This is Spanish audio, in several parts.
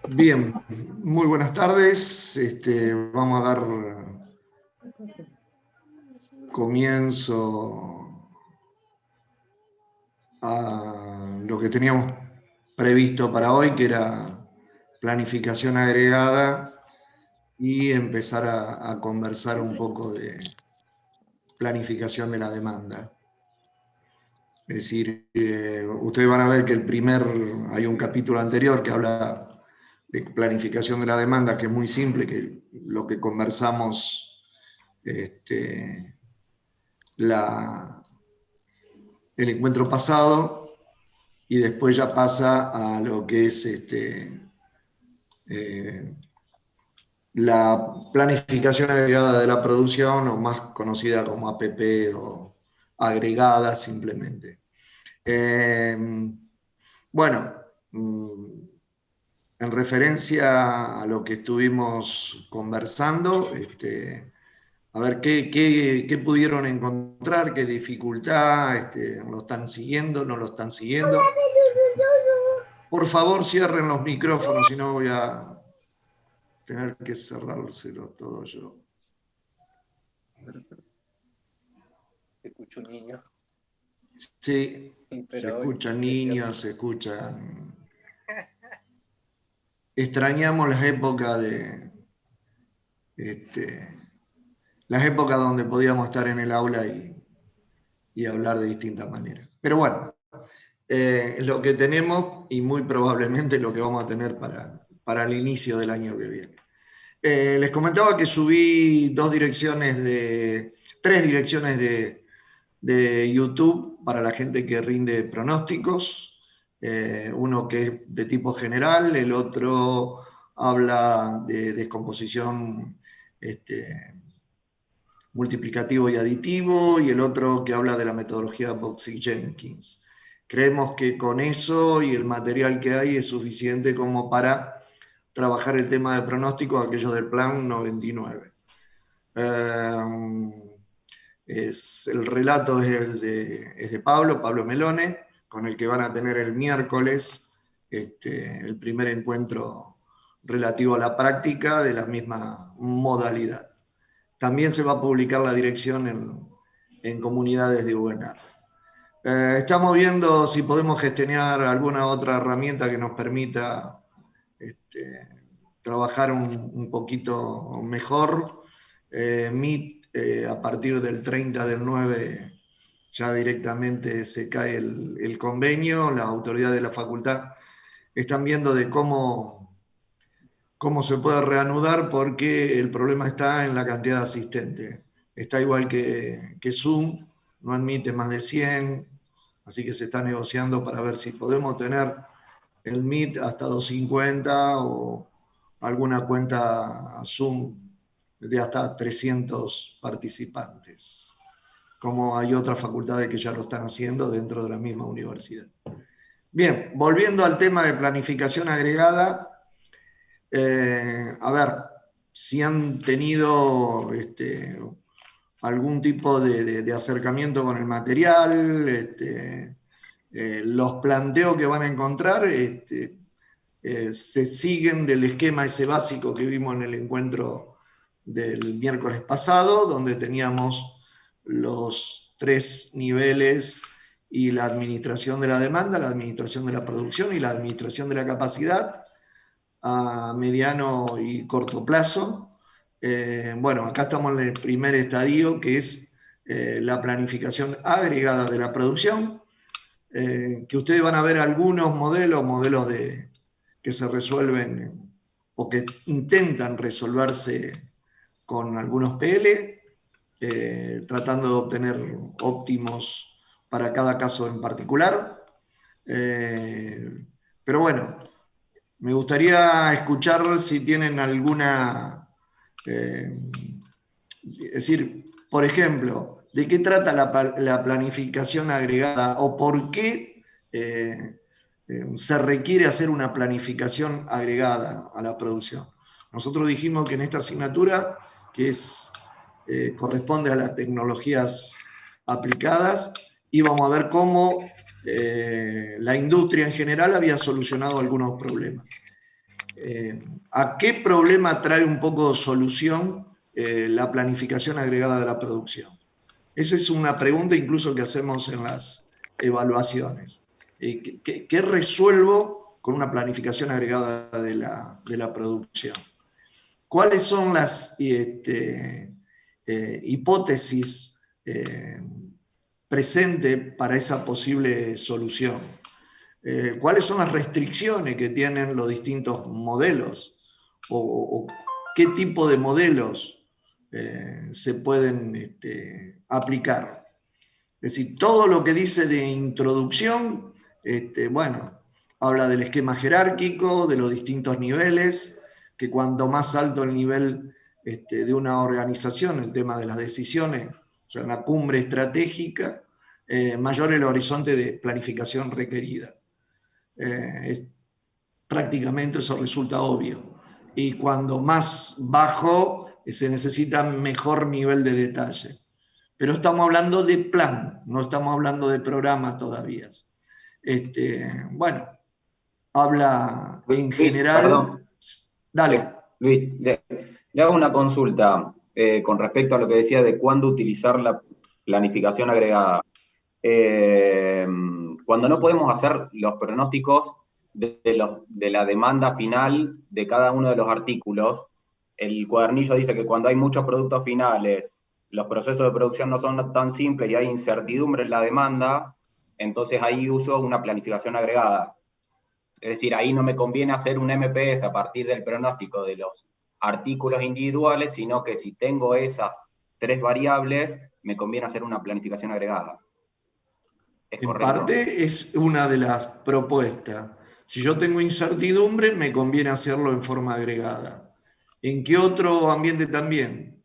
Bien, muy buenas tardes. Vamos a dar comienzo a lo que teníamos previsto para hoy, que era planificación agregada, y empezar a conversar un poco de planificación de la demanda. Es decir, ustedes van a ver que hay un capítulo anterior que habla de planificación de la demanda, que es muy simple, que lo que conversamos la, el encuentro pasado, y después ya pasa a lo que es la planificación agregada de la producción, o más conocida como APP o agregada simplemente. Bueno, en referencia a lo que estuvimos conversando, a ver qué pudieron encontrar, qué dificultad, lo están siguiendo, no lo están siguiendo. Por favor, cierren los micrófonos, si no voy a tener que cerrárselo todo yo. Se escucha un niño. Sí, Sí, se pero escuchan niños, se escuchan. Extrañamos las épocas donde podíamos estar en el aula y hablar de distintas maneras. Pero bueno, es lo que tenemos y muy probablemente lo que vamos a tener para el inicio del año que viene. Les comentaba que subí tres direcciones de YouTube para la gente que rinde pronósticos. Uno que es de tipo general, el otro habla de descomposición multiplicativo y aditivo, y el otro que habla de la metodología Boxy-Jenkins. Creemos que con eso y el material que hay es suficiente como para trabajar el tema de pronóstico, aquello del plan 99. El relato es de Pablo Melone, con el que van a tener el miércoles el primer encuentro relativo a la práctica de la misma modalidad. También se va a publicar la dirección en comunidades de UNAR. Estamos viendo si podemos gestionar alguna otra herramienta que nos permita trabajar un poquito mejor. Meet, a partir del 30 del 9 ya directamente se cae el convenio. Las autoridades de la facultad están viendo de cómo se puede reanudar, porque el problema está en la cantidad de asistentes. Está igual que Zoom, no admite más de 100, así que se está negociando para ver si podemos tener el Meet hasta 250 o alguna cuenta Zoom de hasta 300 participantes, como hay otras facultades que ya lo están haciendo dentro de la misma universidad. Bien, volviendo al tema de planificación agregada, a ver, si han tenido algún tipo de acercamiento con el material, los planteos que van a encontrar se siguen del esquema ese básico que vimos en el encuentro del miércoles pasado, donde teníamos los 3 niveles y la administración de la demanda, la administración de la producción y la administración de la capacidad a mediano y corto plazo. Bueno, acá estamos en el primer estadio, que es la planificación agregada de la producción, que ustedes van a ver algunos modelos que se resuelven o que intentan resolverse con algunos PL, tratando de obtener óptimos para cada caso en particular. Pero bueno, me gustaría escuchar si tienen alguna, es decir, por ejemplo, ¿de qué trata la planificación agregada, o por qué se requiere hacer una planificación agregada a la producción? Nosotros dijimos que en esta asignatura, que corresponde a las tecnologías aplicadas, íbamos a ver cómo la industria en general había solucionado algunos problemas. ¿A qué problema trae un poco solución la planificación agregada de la producción? Esa es una pregunta incluso que hacemos en las evaluaciones. ¿Qué resuelvo con una planificación agregada de la producción? ¿Cuáles son las hipótesis presentes para esa posible solución? ¿Cuáles son las restricciones que tienen los distintos modelos? ¿O qué tipo de modelos se pueden aplicar? Es decir, todo lo que dice de introducción, bueno, habla del esquema jerárquico, de los distintos niveles, que cuanto más alto el nivel de una organización, el tema de las decisiones, o sea, en la cumbre estratégica, mayor el horizonte de planificación requerida. Prácticamente eso resulta obvio. Y cuando más bajo se necesita mejor nivel de detalle. Pero estamos hablando de plan, no estamos hablando de programa todavía. Bueno, habla en Luis, general. perdón. Dale. Luis, le hago una consulta con respecto a lo que decía de cuándo utilizar la planificación agregada. Cuando no podemos hacer los pronósticos de la demanda final de cada uno de los artículos, el cuadernillo dice que cuando hay muchos productos finales, los procesos de producción no son tan simples y hay incertidumbre en la demanda, entonces ahí uso una planificación agregada. Es decir, ahí no me conviene hacer un MPS a partir del pronóstico de los artículos individuales, sino que si tengo esas tres variables, me conviene hacer una planificación agregada. ¿Es en correcto? parte es una de las propuestas. Si yo tengo incertidumbre, me conviene hacerlo en forma agregada. ¿En qué otro ambiente también?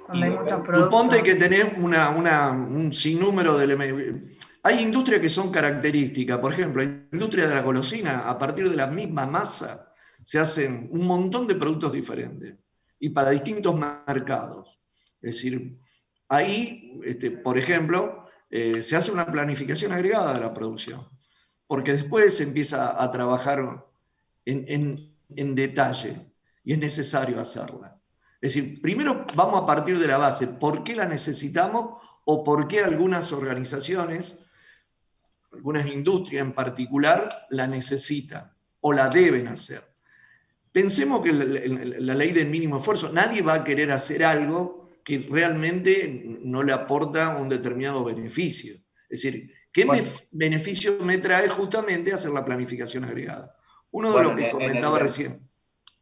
Cuando hay muchos productos. Suponte que tenés un sinnúmero de elementos. Hay industrias que son características. Por ejemplo, la industria de la golosina, a partir de la misma masa, se hacen un montón de productos diferentes y para distintos mercados. Es decir, ahí, por ejemplo, se hace una planificación agregada de la producción, porque después se empieza a trabajar en detalle y es necesario hacerla. Es decir, primero vamos a partir de la base, ¿por qué la necesitamos o por qué algunas organizaciones, algunas industrias en particular, la necesitan o la deben hacer? Pensemos que la ley del mínimo esfuerzo, nadie va a querer hacer algo que realmente no le aporta un determinado beneficio. Es decir, ¿qué beneficio me trae justamente hacer la planificación agregada? Uno de los que comentaba recién.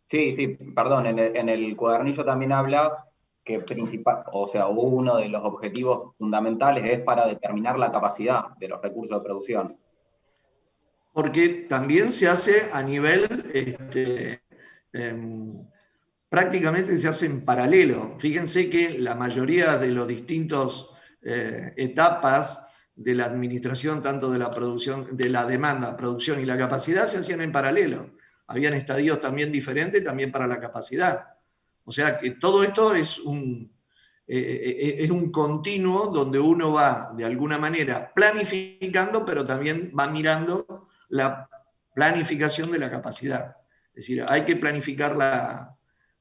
Sí, perdón, en el cuadernillo también habla que uno de los objetivos fundamentales es para determinar la capacidad de los recursos de producción. Porque también se hace a nivel, prácticamente se hace en paralelo. Fíjense que la mayoría de los distintos etapas de la administración, tanto de la producción, de la demanda, producción y la capacidad, se hacían en paralelo. Habían estadios también diferentes también para la capacidad. O sea que todo esto es un continuo donde uno va de alguna manera planificando, pero también va mirando la planificación de la capacidad. Es decir, hay que planificar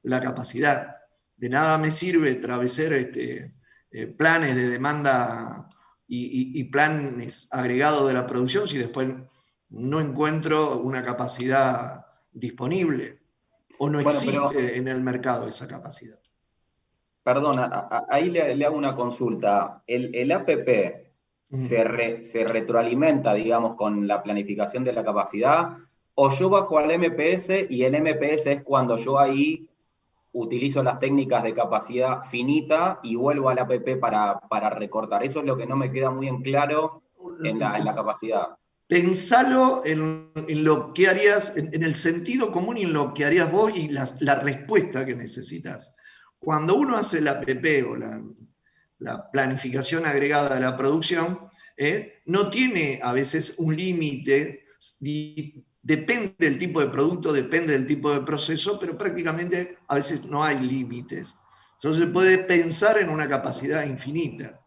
la capacidad. De nada me sirve establecer planes de demanda y planes agregados de la producción si después no encuentro una capacidad disponible o no existe en el mercado esa capacidad. Perdón, ahí le hago una consulta. ¿El APP se retroalimenta, digamos, con la planificación de la capacidad? ¿O yo bajo al MPS y el MPS es cuando yo ahí utilizo las técnicas de capacidad finita y vuelvo al APP para recortar? Eso es lo que no me queda muy en claro en la capacidad. Pensalo en lo que harías, en el sentido común y en lo que harías vos y la respuesta que necesitas. Cuando uno hace la APP o la planificación agregada de la producción, no tiene a veces un límite, depende del tipo de producto, depende del tipo de proceso, pero prácticamente a veces no hay límites. Entonces se puede pensar en una capacidad infinita,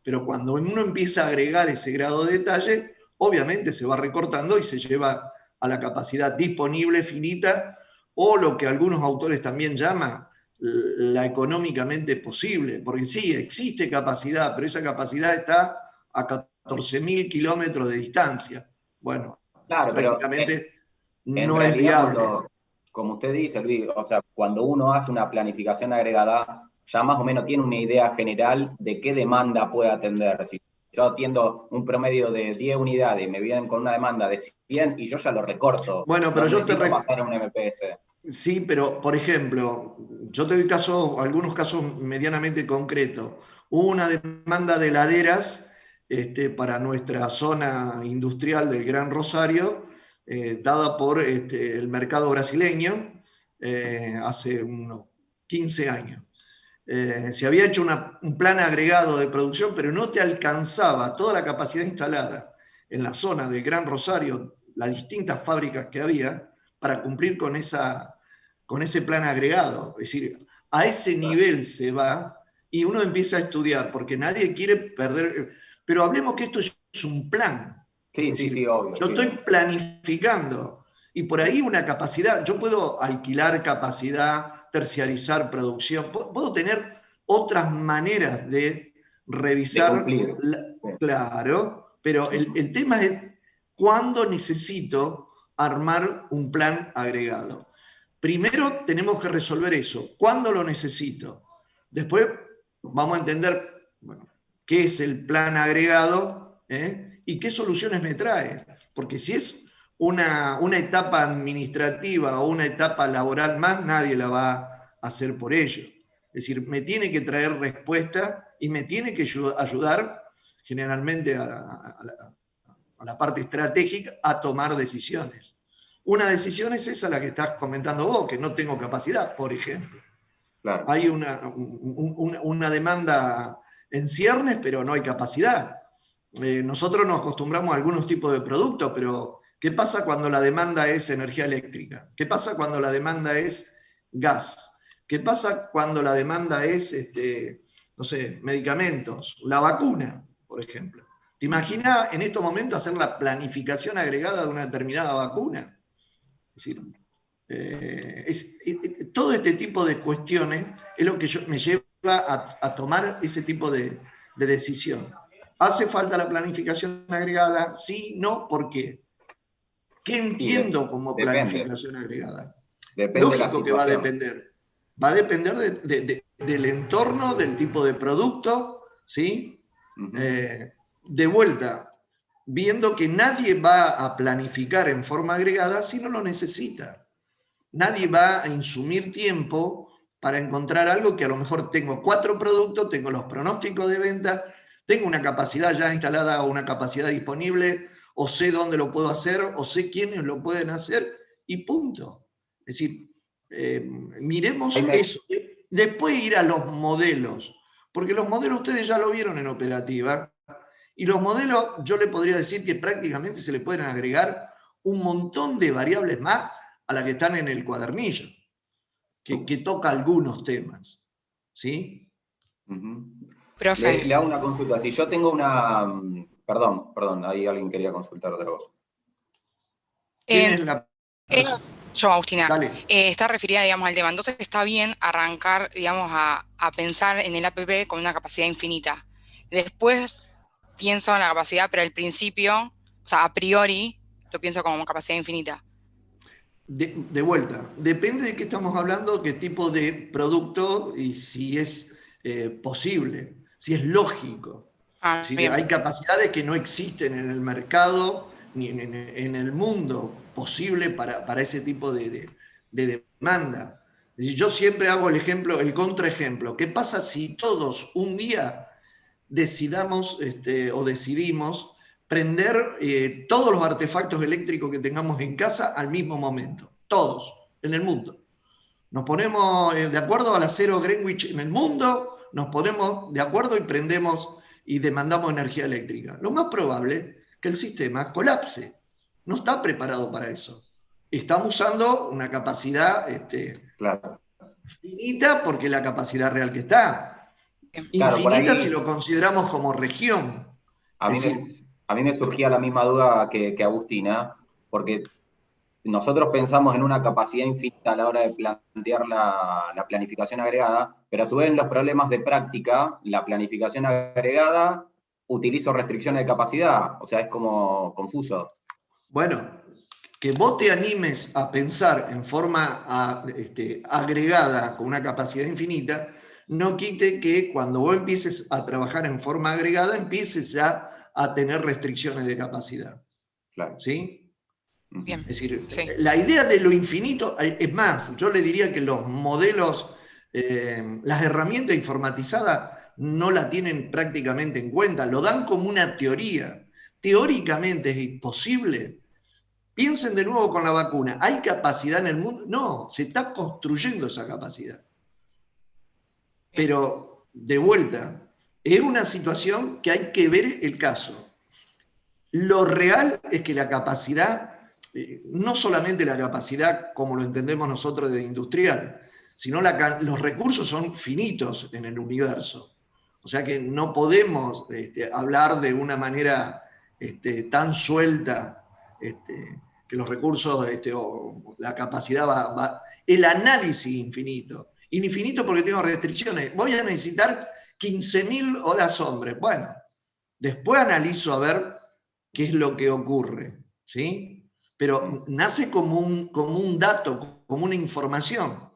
pero cuando uno empieza a agregar ese grado de detalle, obviamente se va recortando y se lleva a la capacidad disponible finita, o lo que algunos autores también llaman la económicamente posible, porque sí, existe capacidad, pero esa capacidad está a 14.000 kilómetros de distancia. Bueno, Claro, pero prácticamente en no es realidad viable. como usted dice, Luis, o sea, cuando uno hace una planificación agregada, ya más o menos tiene una idea general de qué demanda puede atender. Si yo atiendo un promedio de 10 unidades, me vienen con una demanda de 100 y yo ya lo recorto. Bueno, No pero necesito pasar a un MPS. sí, pero por ejemplo, yo te doy algunos casos medianamente concretos. Hubo una demanda de heladeras para nuestra zona industrial del Gran Rosario, dada por el mercado brasileño hace unos 15 años. Se había hecho un plan agregado de producción, pero no te alcanzaba toda la capacidad instalada en la zona del Gran Rosario, las distintas fábricas que había, para cumplir con ese plan agregado. Es decir, a ese nivel se va y uno empieza a estudiar, porque nadie quiere perder. Pero hablemos que esto es un plan. Sí, Es sí, decir, sí, obvio. yo estoy planificando y por ahí una capacidad, yo puedo alquilar capacidad, terciarizar producción, puedo tener otras maneras de revisar. De cumplir. Claro, pero el tema es cuándo necesito armar un plan agregado. Primero tenemos que resolver eso, ¿cuándo lo necesito? Después vamos a entender, bueno, qué es el plan agregado y qué soluciones me trae. Porque si es una etapa administrativa o una etapa laboral más, nadie la va a hacer por ello. Es decir, me tiene que traer respuesta y me tiene que ayudar generalmente a la parte estratégica a tomar decisiones. Una decisión es esa la que estás comentando vos, que no tengo capacidad, por ejemplo. Claro. Hay una demanda en ciernes, pero no hay capacidad. Nosotros nos acostumbramos a algunos tipos de productos, pero ¿qué pasa cuando la demanda es energía eléctrica? ¿Qué pasa cuando la demanda es gas? ¿Qué pasa cuando la demanda es, no sé, medicamentos? La vacuna, por ejemplo. ¿Te imaginas en estos momentos hacer la planificación agregada de una determinada vacuna? Es decir, todo este tipo de cuestiones es lo que me lleva a tomar ese tipo de decisión. ¿Hace falta la planificación agregada? Sí, no, ¿por qué? ¿Qué entiendo como planificación agregada? Depende de la Lógico que va a situación. depender. Va a depender del entorno, del tipo de producto, ¿sí? De vuelta, viendo que nadie va a planificar en forma agregada si no lo necesita. Nadie va a insumir tiempo para encontrar algo que a lo mejor tengo 4 productos, tengo los pronósticos de venta, tengo una capacidad ya instalada o una capacidad disponible, o sé dónde lo puedo hacer, o sé quiénes lo pueden hacer, y punto. Es decir, miremos eso. Después ir a los modelos, porque los modelos ustedes ya lo vieron en operativa, y los modelos yo le podría decir que prácticamente se le pueden agregar un montón de variables más a las que están en el cuadernillo, que toca algunos temas. ¿Sí? Profe. Le hago una consulta. Si yo tengo una... Perdón, ahí alguien quería consultar otra cosa. ¿Quién es la persona? Yo, Agustina. Dale. Está referida, digamos, al tema. Entonces está bien arrancar, digamos, a pensar en el APP con una capacidad infinita. Después pienso en la capacidad, pero al principio, o sea, a priori, lo pienso como capacidad infinita. De vuelta, depende de qué estamos hablando, qué tipo de producto y si es posible, si es lógico. Si hay capacidades que no existen en el mercado ni en el mundo posible para ese tipo de demanda. Es decir, yo siempre hago el contraejemplo. ¿Qué pasa si todos un día decidamos o decidimos prender todos los artefactos eléctricos que tengamos en casa al mismo momento? Todos, en el mundo. Nos ponemos de acuerdo a la cero Greenwich en el mundo, nos ponemos de acuerdo y prendemos y demandamos energía eléctrica. Lo más probable es que el sistema colapse. No está preparado para eso. Estamos usando una capacidad claro. finita porque la capacidad real que está. Claro, Infinita ahí, si lo consideramos como región. A mí A mí me surgía la misma duda que Agustina, porque nosotros pensamos en una capacidad infinita a la hora de plantear la planificación agregada, pero a su vez en los problemas de práctica, la planificación agregada utilizo restricciones de capacidad, o sea, es como confuso. Bueno, que vos te animes a pensar en forma agregada con una capacidad infinita, no quite que cuando vos empieces a trabajar en forma agregada, empieces ya a tener restricciones de capacidad. Claro. ¿Sí? Bien. Es decir, Sí. la idea de lo infinito, es más, yo le diría que los modelos, las herramientas informatizadas no la tienen prácticamente en cuenta, lo dan como una teoría. Teóricamente es imposible. Piensen de nuevo con la vacuna. ¿Hay capacidad en el mundo? No, se está construyendo esa capacidad. Pero, de vuelta, es una situación que hay que ver el caso. Lo real es que la capacidad, no solamente la capacidad como lo entendemos nosotros de industrial, sino los recursos son finitos en el universo. O sea que no podemos hablar de una manera tan suelta que los recursos o la capacidad va. El análisis infinito. Infinito porque tengo restricciones. Voy a necesitar 15.000 horas hombres. Bueno, después analizo a ver qué es lo que ocurre, ¿sí? Pero nace como un dato, como una información.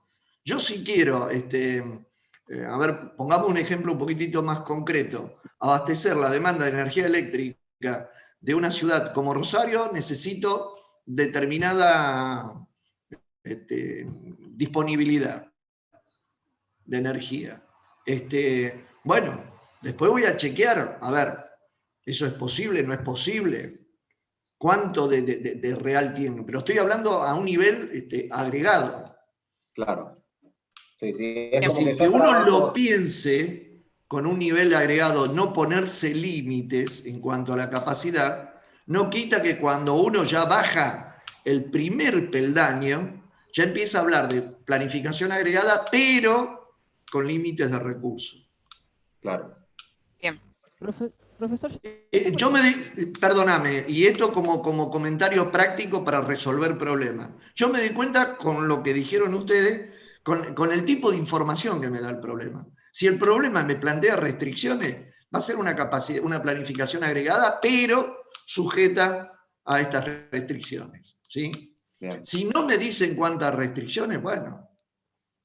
Yo sí quiero, a ver, pongamos un ejemplo un poquitito más concreto. Abastecer la demanda de energía eléctrica de una ciudad como Rosario, necesito determinada disponibilidad de energía. Bueno, después voy a chequear, a ver, ¿eso es posible? ¿No es posible? ¿Cuánto de real tiene? Pero estoy hablando a un nivel agregado. Claro. Sí, sí. Es decir, que uno lo piense con un nivel agregado, no ponerse límites en cuanto a la capacidad, no quita que cuando uno ya baja el primer peldaño, ya empieza a hablar de planificación agregada, pero con límites de recursos. Claro. Bien. Profesor. Perdóname, y esto como comentario práctico para resolver problemas. Yo me di cuenta con lo que dijeron ustedes, con el tipo de información que me da el problema. Si el problema me plantea restricciones, va a ser una planificación agregada, pero sujeta a estas restricciones. ¿Sí? Si no me dicen cuántas restricciones, bueno,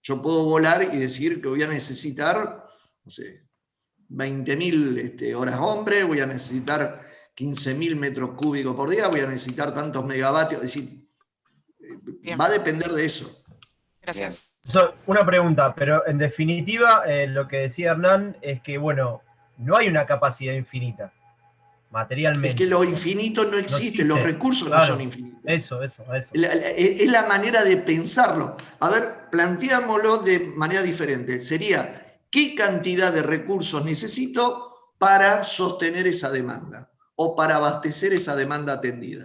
yo puedo volar y decir que voy a necesitar, no sé, 20.000 horas hombre, voy a necesitar 15.000 metros cúbicos por día, voy a necesitar tantos megavatios, es decir, va a depender de eso. Gracias. Una pregunta, pero en definitiva lo que decía Hernán es que, bueno, no hay una capacidad infinita, materialmente. Es que lo infinito no existe, los recursos no son infinitos. Eso. Es la manera de pensarlo. A ver, planteámoslo de manera diferente. Sería, ¿qué cantidad de recursos necesito para sostener esa demanda? O para abastecer esa demanda atendida.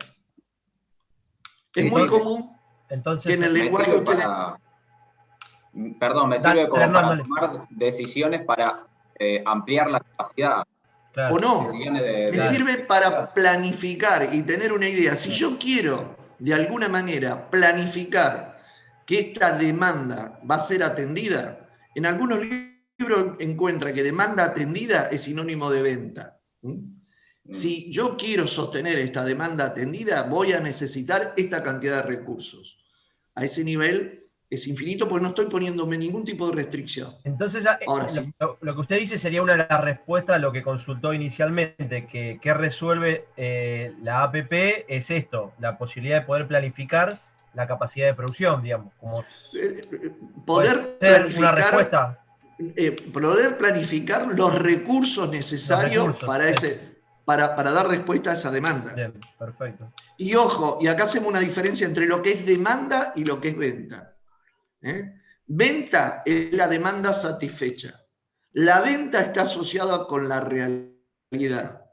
Es muy común que en el lenguaje... Me sirve como para tomar decisiones para ampliar la capacidad. Claro. O no, me sirve para planificar y tener una idea. Si yo quiero, de alguna manera, planificar que esta demanda va a ser atendida, en algunos libros encuentra que demanda atendida es sinónimo de venta. Si yo quiero sostener esta demanda atendida, voy a necesitar esta cantidad de recursos. A ese nivel es infinito porque no estoy poniéndome ningún tipo de restricción. Entonces, ahora sí. Lo que usted dice sería una de las respuestas a lo que consultó inicialmente, que resuelve la APP es esto, la posibilidad de poder planificar la capacidad de producción, digamos. Como poder planificar, una respuesta. Poder planificar los recursos necesarios para dar respuesta a esa demanda. Bien, perfecto. Y ojo, y acá hacemos una diferencia entre lo que es demanda y lo que es venta. Venta es la demanda satisfecha. La venta está asociada con la realidad.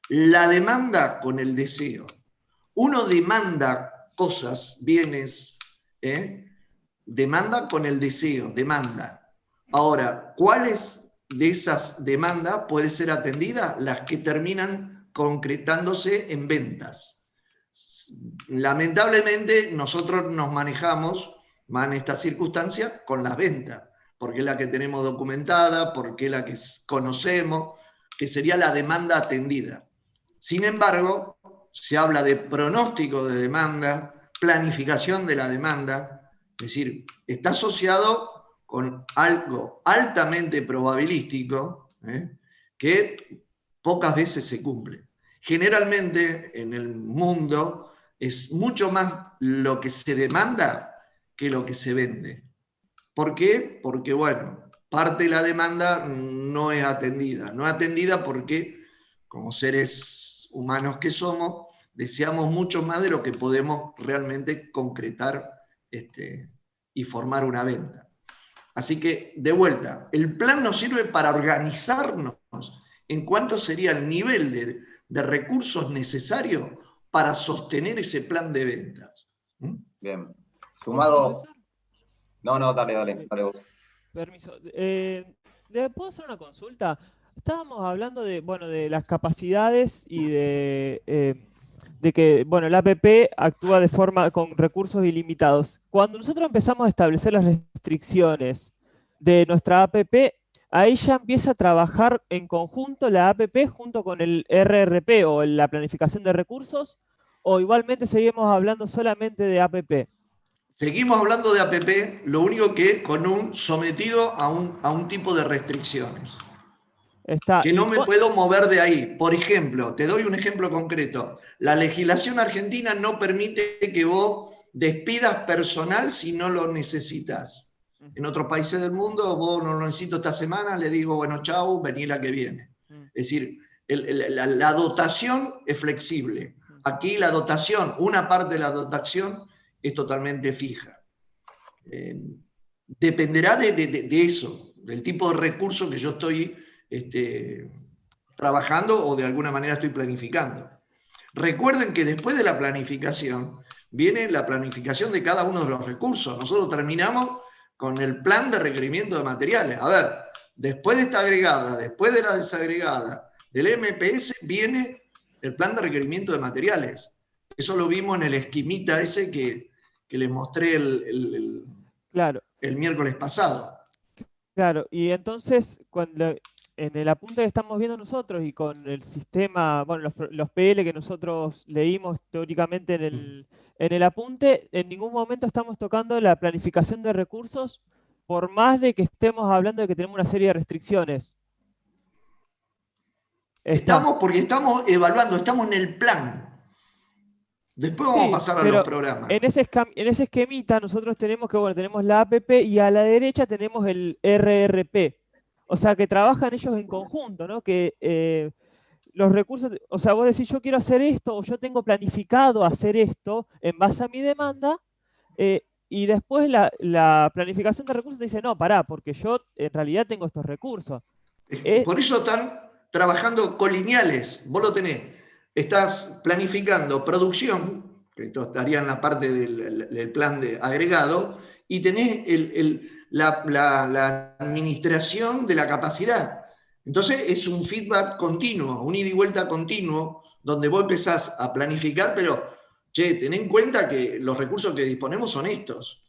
La demanda con el deseo. Uno demanda cosas, bienes, demanda con el deseo, demanda. Ahora, ¿cuáles de esas demandas puede ser atendida? Las que terminan concretándose en ventas. Lamentablemente nosotros nos manejamos más en esta circunstancia con las ventas, porque es la que tenemos documentada, porque es la que conocemos, que sería la demanda atendida. Sin embargo, se habla de pronóstico de demanda, planificación de la demanda, es decir, está asociado con algo altamente probabilístico, que pocas veces se cumple. Generalmente en el mundo es mucho más lo que se demanda que lo que se vende. ¿Por qué? Porque, bueno, parte de la demanda no es atendida. No es atendida porque, como seres humanos que somos, deseamos mucho más de lo que podemos realmente concretar y formar una venta. Así que, de vuelta, el plan nos sirve para organizarnos en cuánto sería el nivel de recursos necesarios para sostener ese plan de ventas. Bien. Sumado... No, dale vos. Permiso. ¿Le puedo hacer una consulta? Estábamos hablando de las capacidades y de que, la APP actúa con recursos ilimitados. Cuando nosotros empezamos a establecer las restricciones de nuestra APP, ahí ya empieza a trabajar en conjunto la APP junto con el RRP o la planificación de recursos, o igualmente seguimos hablando solamente de APP. Seguimos hablando de APP, lo único que sometido a un tipo de restricciones. Que no me puedo mover de ahí. Por ejemplo, te doy un ejemplo concreto. La legislación argentina no permite que vos despidas personal si no lo necesitas. En otros países del mundo, vos no lo necesito esta semana, le digo, bueno, chau, vení la que viene. Es decir, la dotación es flexible. Aquí la dotación, una parte de la dotación es totalmente fija. Dependerá de eso, del tipo de recurso que yo estoy trabajando o de alguna manera estoy planificando. Recuerden que después de la planificación viene la planificación de cada uno de los recursos. Nosotros terminamos con el plan de requerimiento de materiales. A ver, después de esta agregada, después de la desagregada del MPS, viene el plan de requerimiento de materiales. Eso lo vimos en el esquemita ese que les mostré el miércoles pasado. Claro, y entonces, en el apunte que estamos viendo nosotros y con el sistema, los PL que nosotros leímos teóricamente en el apunte, en ningún momento estamos tocando la planificación de recursos, por más de que estemos hablando de que tenemos una serie de restricciones. Porque estamos evaluando, estamos en el plan. Después vamos a pasar a los programas. En ese esquemita nosotros tenemos tenemos la APP y a la derecha tenemos el RRP. O sea, que trabajan ellos en conjunto, ¿no? Que los recursos, o sea, vos decís, yo quiero hacer esto, o yo tengo planificado hacer esto en base a mi demanda, y después la planificación de recursos te dice, no, pará, porque yo en realidad tengo estos recursos. Por eso están trabajando colineales. Vos lo tenés. Estás planificando producción, que esto estaría en la parte del plan de agregado, y tenés la administración de la capacidad. Entonces es un feedback continuo, un ida y vuelta continuo, donde vos empezás a planificar, pero, ten en cuenta que los recursos que disponemos son estos.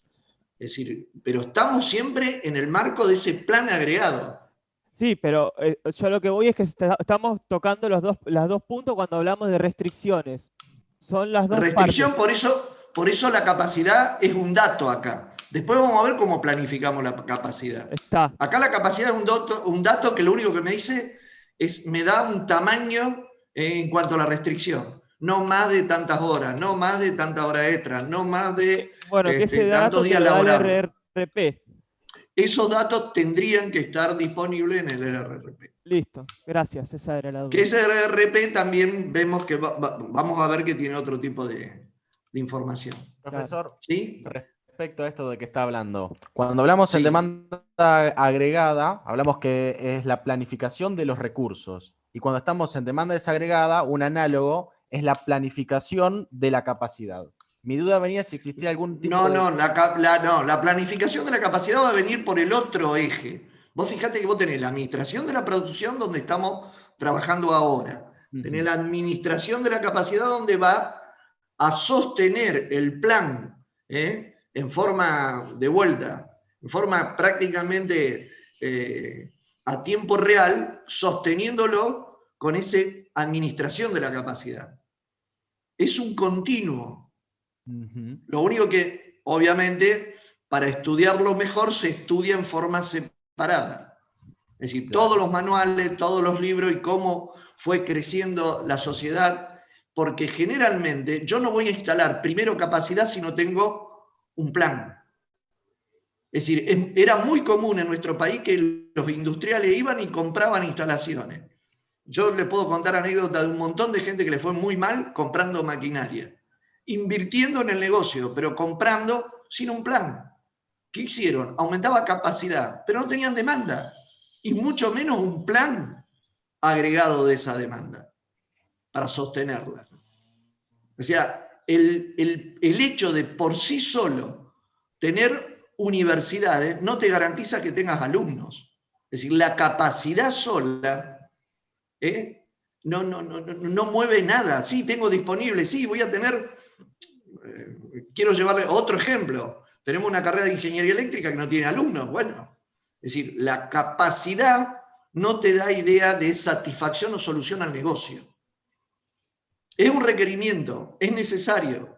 Es decir, pero estamos siempre en el marco de ese plan agregado. Sí, pero yo lo que voy es que estamos tocando los dos puntos cuando hablamos de restricciones. Son las dos restricción, partes. Por eso la capacidad es un dato acá. Después vamos a ver cómo planificamos la capacidad. Acá la capacidad es un dato que lo único que me dice es, me da un tamaño en cuanto a la restricción. No más de tantas horas, no más de tantas horas extras, no más de que ese dato tantos días laborables. RRP. Esos datos tendrían que estar disponibles en el RRP. Listo, gracias, esa era la duda. Que ese RRP también vemos que vamos a ver que tiene otro tipo de información. Profesor, ¿sí? Respecto a esto de que está hablando, cuando hablamos en demanda agregada, hablamos que es la planificación de los recursos. Y cuando estamos en demanda desagregada, un análogo es la planificación de la capacidad. Mi duda venía si existía algún tipo la planificación de la capacidad va a venir por el otro eje. Vos fijate que vos tenés la administración de la producción donde estamos trabajando ahora. Tenés la administración de la capacidad donde va a sostener el plan en forma de vuelta, en forma prácticamente a tiempo real, sosteniéndolo con esa administración de la capacidad. Es un continuo. Lo único que, obviamente, para estudiarlo mejor se estudia en forma separada. Es decir, todos los manuales, todos los libros y cómo fue creciendo la sociedad, porque generalmente yo no voy a instalar primero capacidad si no tengo un plan. Es decir, era muy común en nuestro país que los industriales iban y compraban instalaciones. Yo le puedo contar anécdotas de un montón de gente que le fue muy mal comprando maquinaria, invirtiendo en el negocio, pero comprando sin un plan. ¿Qué hicieron? Aumentaba capacidad, pero no tenían demanda, y mucho menos un plan agregado de esa demanda para sostenerla. O sea, el hecho de por sí solo tener universidades no te garantiza que tengas alumnos. Es decir, la capacidad sola no mueve nada. Sí, tengo disponible, sí, voy a tener... quiero llevarle otro ejemplo. Tenemos una carrera de ingeniería eléctrica que no tiene alumnos. Bueno, es decir, la capacidad no te da idea de satisfacción o solución al negocio. Es un requerimiento, es necesario,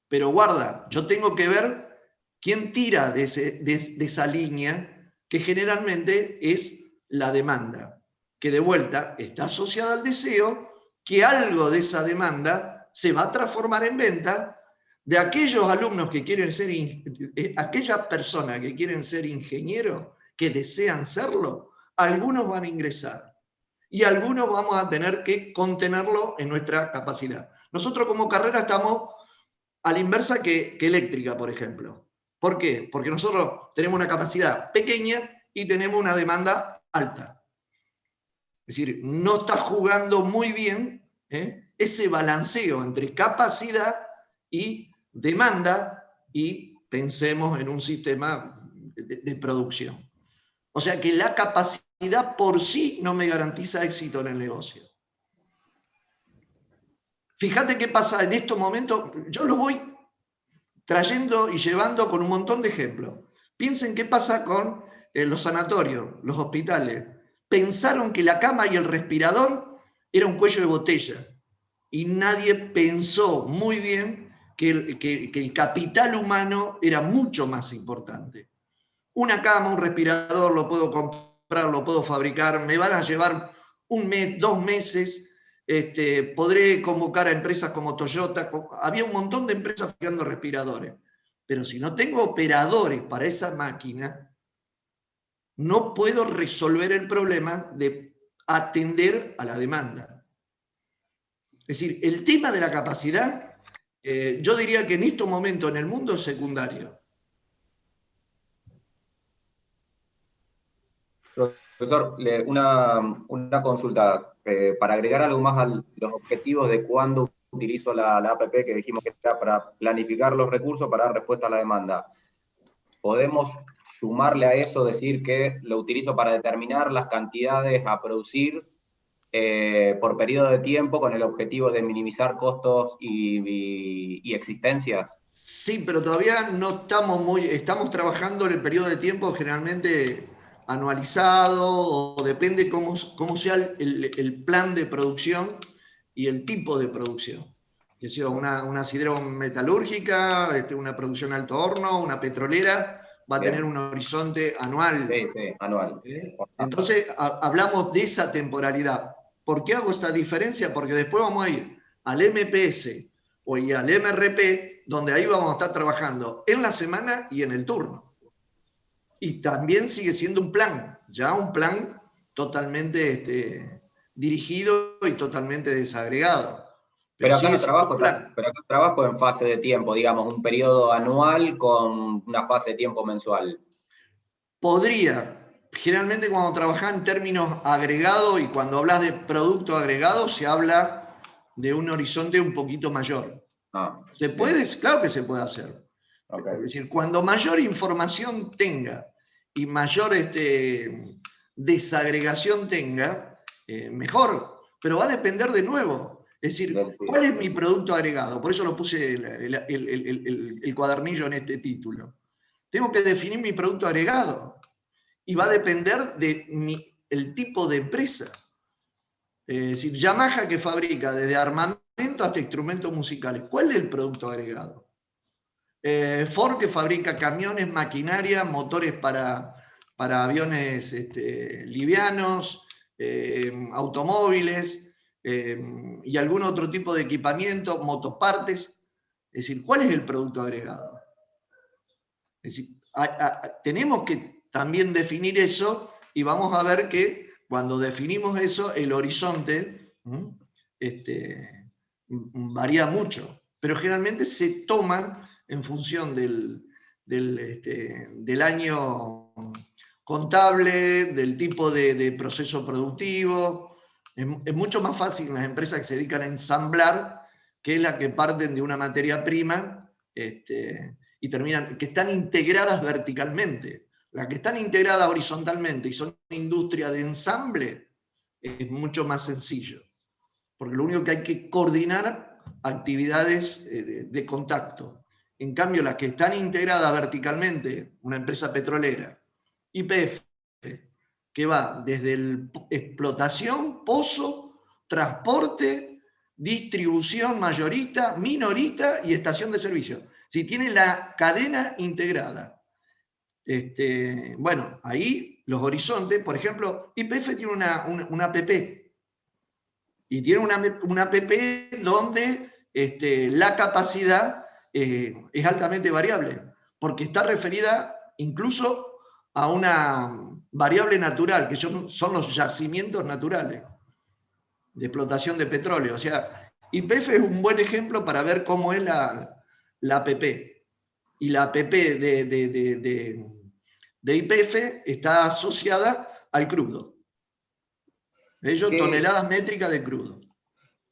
pero guarda, yo tengo que ver quién tira de esa línea, que generalmente es la demanda, que de vuelta está asociada al deseo, que algo de esa demanda se va a transformar en venta de aquellos alumnos que quieren ser, aquellas personas que quieren ser ingenieros, que desean serlo, algunos van a ingresar. Y algunos vamos a tener que contenerlo en nuestra capacidad. Nosotros como carrera estamos a la inversa que eléctrica, por ejemplo. ¿Por qué? Porque nosotros tenemos una capacidad pequeña y tenemos una demanda alta. Es decir, no está jugando muy bien ese balanceo entre capacidad y demanda, y pensemos en un sistema de producción. O sea que la capacidad por sí no me garantiza éxito en el negocio. Fíjate qué pasa en estos momentos. Yo lo voy trayendo y llevando con un montón de ejemplos. Piensen qué pasa con los sanatorios, los hospitales. Pensaron que la cama y el respirador era un cuello de botella. Y nadie pensó muy bien que el capital humano era mucho más importante. Una cama, un respirador, lo puedo comprar, lo puedo fabricar, me van a llevar un mes, 2 meses, podré convocar a empresas como Toyota. Había un montón de empresas fabricando respiradores, pero si no tengo operadores para esa máquina, no puedo resolver el problema de atender a la demanda. Es decir, el tema de la capacidad, yo diría que en estos momentos en el mundo es secundario. Profesor, una consulta para agregar algo más a los objetivos de cuándo utilizo la APP, que dijimos que era para planificar los recursos para dar respuesta a la demanda. ¿Podemos sumarle a eso, decir que lo utilizo para determinar las cantidades a producir por periodo de tiempo con el objetivo de minimizar costos y existencias? Sí, pero todavía no estamos trabajando en el periodo de tiempo generalmente anualizado, o depende cómo sea el plan de producción y el tipo de producción. Que sea una siderometalúrgica, una producción alto horno, una petrolera, va a tener un horizonte anual. Sí, anual. Entonces, hablamos de esa temporalidad. ¿Por qué hago esta diferencia? Porque después vamos a ir al MPS o al MRP, donde ahí vamos a estar trabajando en la semana y en el turno. Y también sigue siendo un plan, ya un plan totalmente dirigido y totalmente desagregado. Pero acá trabajo en fase de tiempo, digamos, un periodo anual con una fase de tiempo mensual. Podría. Generalmente cuando trabajas en términos agregados y cuando hablas de producto agregado, se habla de un horizonte un poquito mayor. ¿Se puede? Claro que se puede hacer. Okay. Es decir, cuando mayor información tenga y mayor desagregación tenga, mejor. pero va a depender de nuevo. Es decir, ¿cuál es mi producto agregado? Por eso lo puse el cuadernillo en este título. Tengo que definir mi producto agregado y va a depender de el tipo de empresa. Es decir, Yamaha, que fabrica desde armamento hasta instrumentos musicales, ¿cuál es el producto agregado? Ford, que fabrica camiones, maquinaria, motores para aviones livianos, automóviles y algún otro tipo de equipamiento, motopartes. Es decir, ¿cuál es el producto agregado? Es decir, tenemos que también definir eso y vamos a ver que cuando definimos eso, el horizonte varía mucho, pero generalmente se toma en función del año contable, del tipo de proceso productivo. Es mucho más fácil en las empresas que se dedican a ensamblar que las que parten de una materia prima y terminan, que están integradas verticalmente. Las que están integradas horizontalmente y son industria de ensamble, es mucho más sencillo, porque lo único que hay que coordinar actividades de contacto. En cambio, las que están integradas verticalmente, una empresa petrolera, YPF, que va desde explotación, pozo, transporte, distribución mayorista, minorista y estación de servicio. Si tiene la cadena integrada. Bueno, ahí los horizontes, por ejemplo, YPF tiene una APP. Y tiene una APP donde la capacidad es altamente variable, porque está referida incluso a una variable natural, que son los yacimientos naturales de explotación de petróleo. O sea, YPF es un buen ejemplo para ver cómo es la APP. Y la APP de YPF está asociada al crudo. Ellos, toneladas métricas de crudo.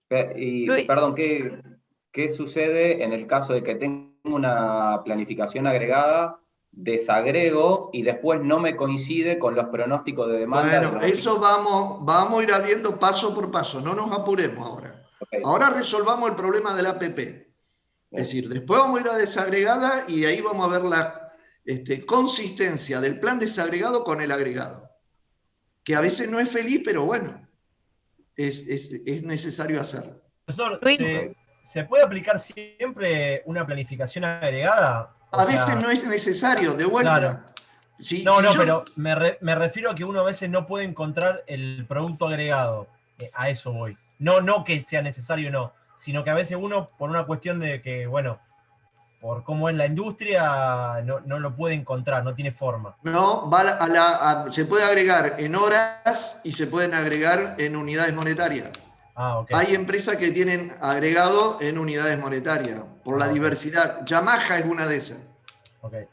Perdón, ¿qué sucede en el caso de que tenga una planificación agregada, desagrego y después no me coincide con los pronósticos de demanda? Bueno, eso vamos a ir viendo paso por paso, no nos apuremos ahora. Okay. Ahora resolvamos el problema de la APP. Es decir, después vamos a ir a desagregada y ahí vamos a ver la consistencia del plan desagregado con el agregado. Que a veces no es feliz, pero bueno, es necesario hacerlo. Profesor, ¿se puede aplicar siempre una planificación agregada? A veces no es necesario, de vuelta. Claro. Pero me refiero a que uno a veces no puede encontrar el producto agregado. A eso voy. No que sea necesario o no, sino que a veces uno, por una cuestión de que, bueno, por cómo es la industria, no lo puede encontrar, no tiene forma. No, se puede agregar en horas y se pueden agregar en unidades monetarias. Okay. Hay empresas que tienen agregado en unidades monetarias, por la diversidad. Yamaha es una de esas. Okay.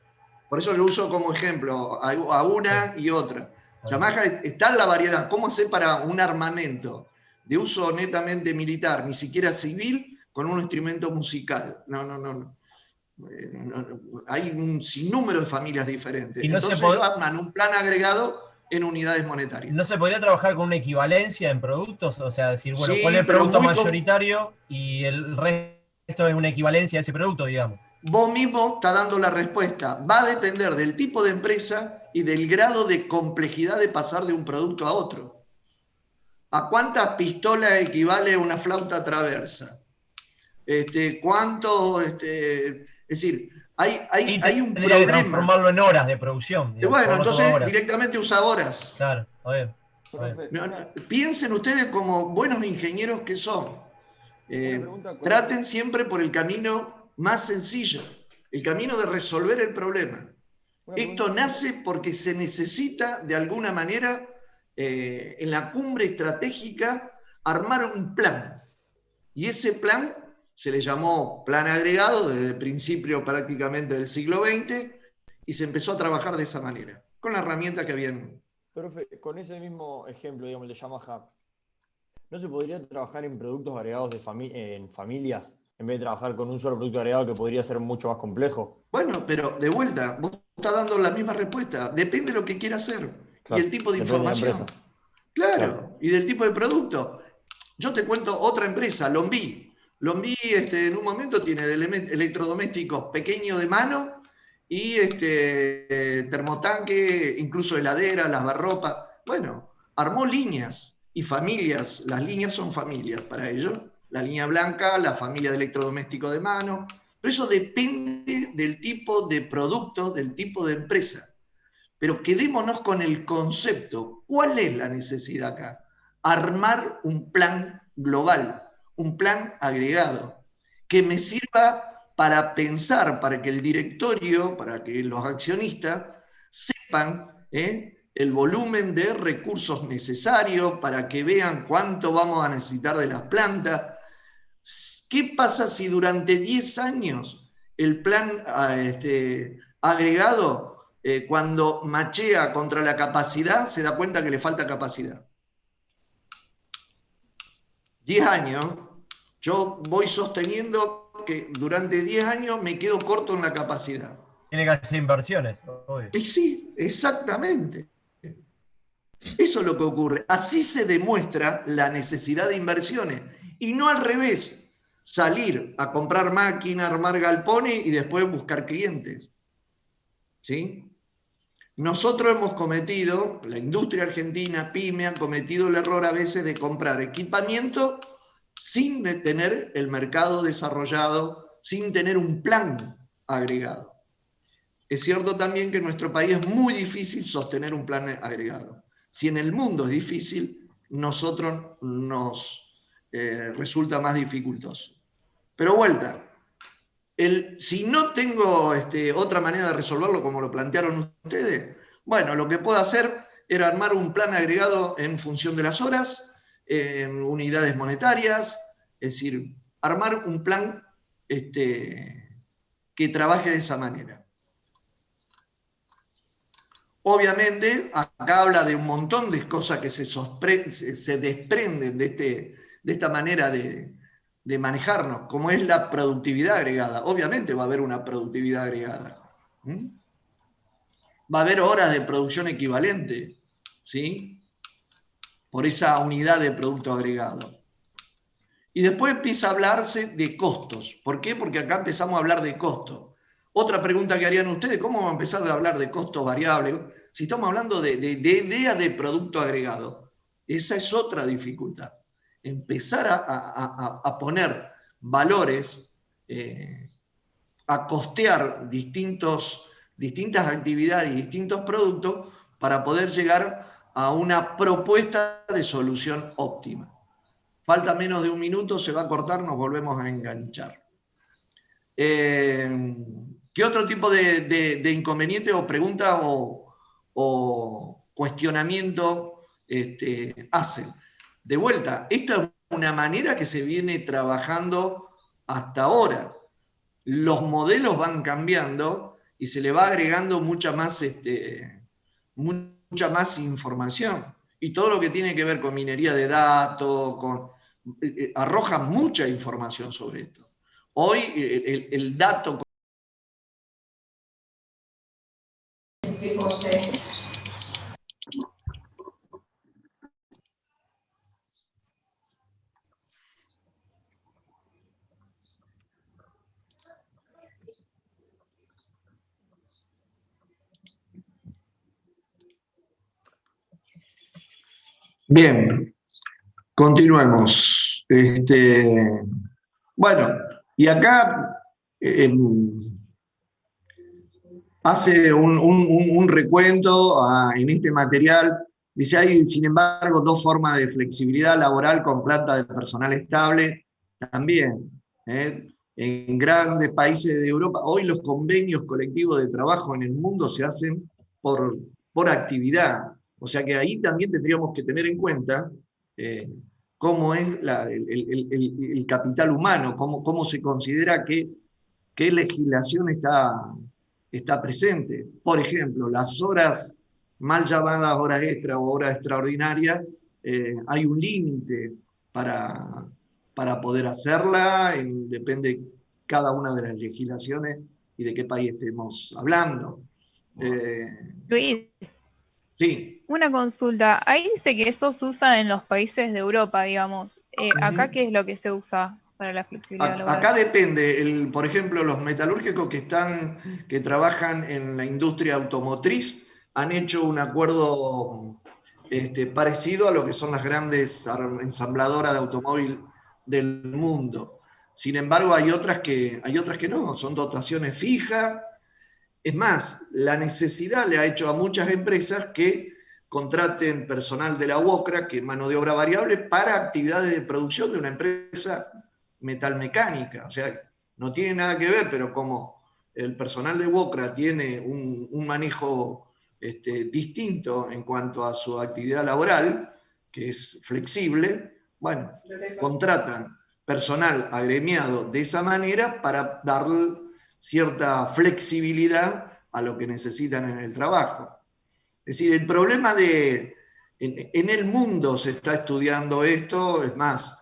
Por eso lo uso como ejemplo, a una y otra. Yamaha está en la variedad. ¿Cómo hacer para un armamento de uso netamente militar, ni siquiera civil, con un instrumento musical? No. Hay un sinnúmero de familias diferentes. ¿Y no entonces arman un plan agregado en unidades monetarias. ¿No se podría trabajar con una equivalencia en productos? O sea, decir, bueno, sí, ¿cuál es el producto mayoritario y el resto es una equivalencia a ese producto, digamos? Vos mismo estás dando la respuesta. Va a depender del tipo de empresa y del grado de complejidad de pasar de un producto a otro. ¿A cuántas pistolas equivale una flauta traversa? ¿Cuánto? Es decir, hay un problema. Que transformarlo en horas de producción. Digamos, bueno, entonces directamente usa horas. Claro, a ver. Piensen ustedes como buenos ingenieros que son. Traten siempre por el camino más sencillo, el camino de resolver el problema. Esto nace porque se necesita de alguna manera en la cumbre estratégica armar un plan. Y ese plan se le llamó plan agregado desde el principio prácticamente del siglo XX y se empezó a trabajar de esa manera, con la herramienta que habían. Profe, con ese mismo ejemplo, digamos, el de Yamaha, ¿no se podría trabajar en productos agregados en familias en vez de trabajar con un solo producto agregado que podría ser mucho más complejo? Bueno, pero de vuelta, vos estás dando la misma respuesta. Depende de lo que quiera hacer, claro, y el tipo de información. Claro, y del tipo de producto. Yo te cuento otra empresa, Lombí. Lombí en un momento tiene electrodomésticos pequeños de mano y termotanque, incluso heladera, lavarropa. Bueno, armó líneas y familias. Las líneas son familias para ellos. La línea blanca, la familia de electrodoméstico de mano. Pero eso depende del tipo de producto, del tipo de empresa. Pero quedémonos con el concepto. ¿Cuál es la necesidad acá? Armar un plan global, un plan agregado, que me sirva para pensar, para que el directorio, para que los accionistas sepan el volumen de recursos necesarios, para que vean cuánto vamos a necesitar de las plantas. ¿Qué pasa si durante 10 años el plan agregado, cuando machea contra la capacidad, se da cuenta que le falta capacidad? 10 años, yo voy sosteniendo que durante 10 años me quedo corto en la capacidad. Tiene que hacer inversiones, obvio. Y sí, exactamente. Eso es lo que ocurre. Así se demuestra la necesidad de inversiones. Y no al revés, salir a comprar máquinas, armar galpones y después buscar clientes. ¿Sí? Nosotros hemos cometido, la industria argentina, PYME, ha cometido el error a veces de comprar equipamiento sin tener el mercado desarrollado, sin tener un plan agregado. Es cierto también que en nuestro país es muy difícil sostener un plan agregado. Si en el mundo es difícil, nosotros nos resulta más dificultoso. Pero vuelta, si no tengo otra manera de resolverlo como lo plantearon ustedes, bueno, lo que puedo hacer era armar un plan agregado en función de las horas, en unidades monetarias, es decir, armar un plan que trabaje de esa manera. Obviamente, acá habla de un montón de cosas que se desprenden de esta manera de manejarnos, como es la productividad agregada. Obviamente va a haber una productividad agregada. Va a haber horas de producción equivalente, ¿sí? Por esa unidad de producto agregado. Y después empieza a hablarse de costos. ¿Por qué? Porque acá empezamos a hablar de costos. Otra pregunta que harían ustedes, ¿cómo vamos a empezar a hablar de costos variables? Si estamos hablando de idea de producto agregado, esa es otra dificultad. Empezar a poner valores, a costear distintas actividades y distintos productos para poder llegar a una propuesta de solución óptima. Falta menos de un minuto, se va a cortar, nos volvemos a enganchar. ¿Qué otro tipo de inconveniente o pregunta o cuestionamiento hacen? De vuelta, esta es una manera que se viene trabajando hasta ahora. Los modelos van cambiando y se le va agregando mucha más información. Y todo lo que tiene que ver con minería de datos, arroja mucha información sobre esto. Hoy el dato... Bien, continuemos. Bueno, y acá hace un recuento en este material. Dice, hay sin embargo dos formas de flexibilidad laboral con planta de personal estable. También, en grandes países de Europa, hoy los convenios colectivos de trabajo en el mundo se hacen por actividad. O sea que ahí también tendríamos que tener en cuenta cómo es el capital humano, cómo se considera qué legislación está presente. Por ejemplo, las horas mal llamadas horas extra o horas extraordinarias, hay un límite para poder hacerla, depende cada una de las legislaciones y de qué país estemos hablando. Luis, Sí. Una consulta. Ahí dice que eso se usa en los países de Europa, digamos. ¿Acá Ujú. qué es lo que se usa para la flexibilidad laboral? Acá depende, por ejemplo, los metalúrgicos que trabajan en la industria automotriz han hecho un acuerdo parecido a lo que son las grandes ensambladoras de automóvil del mundo. Sin embargo, hay otras que no, son dotaciones fijas. Es más, la necesidad le ha hecho a muchas empresas que contraten personal de la UOCRA, que es mano de obra variable, para actividades de producción de una empresa metalmecánica. O sea, no tiene nada que ver, pero como el personal de UOCRA tiene un manejo distinto en cuanto a su actividad laboral, que es flexible, bueno, contratan personal agremiado de esa manera para darle cierta flexibilidad a lo que necesitan en el trabajo. Es decir, el problema en el mundo se está estudiando esto, es más,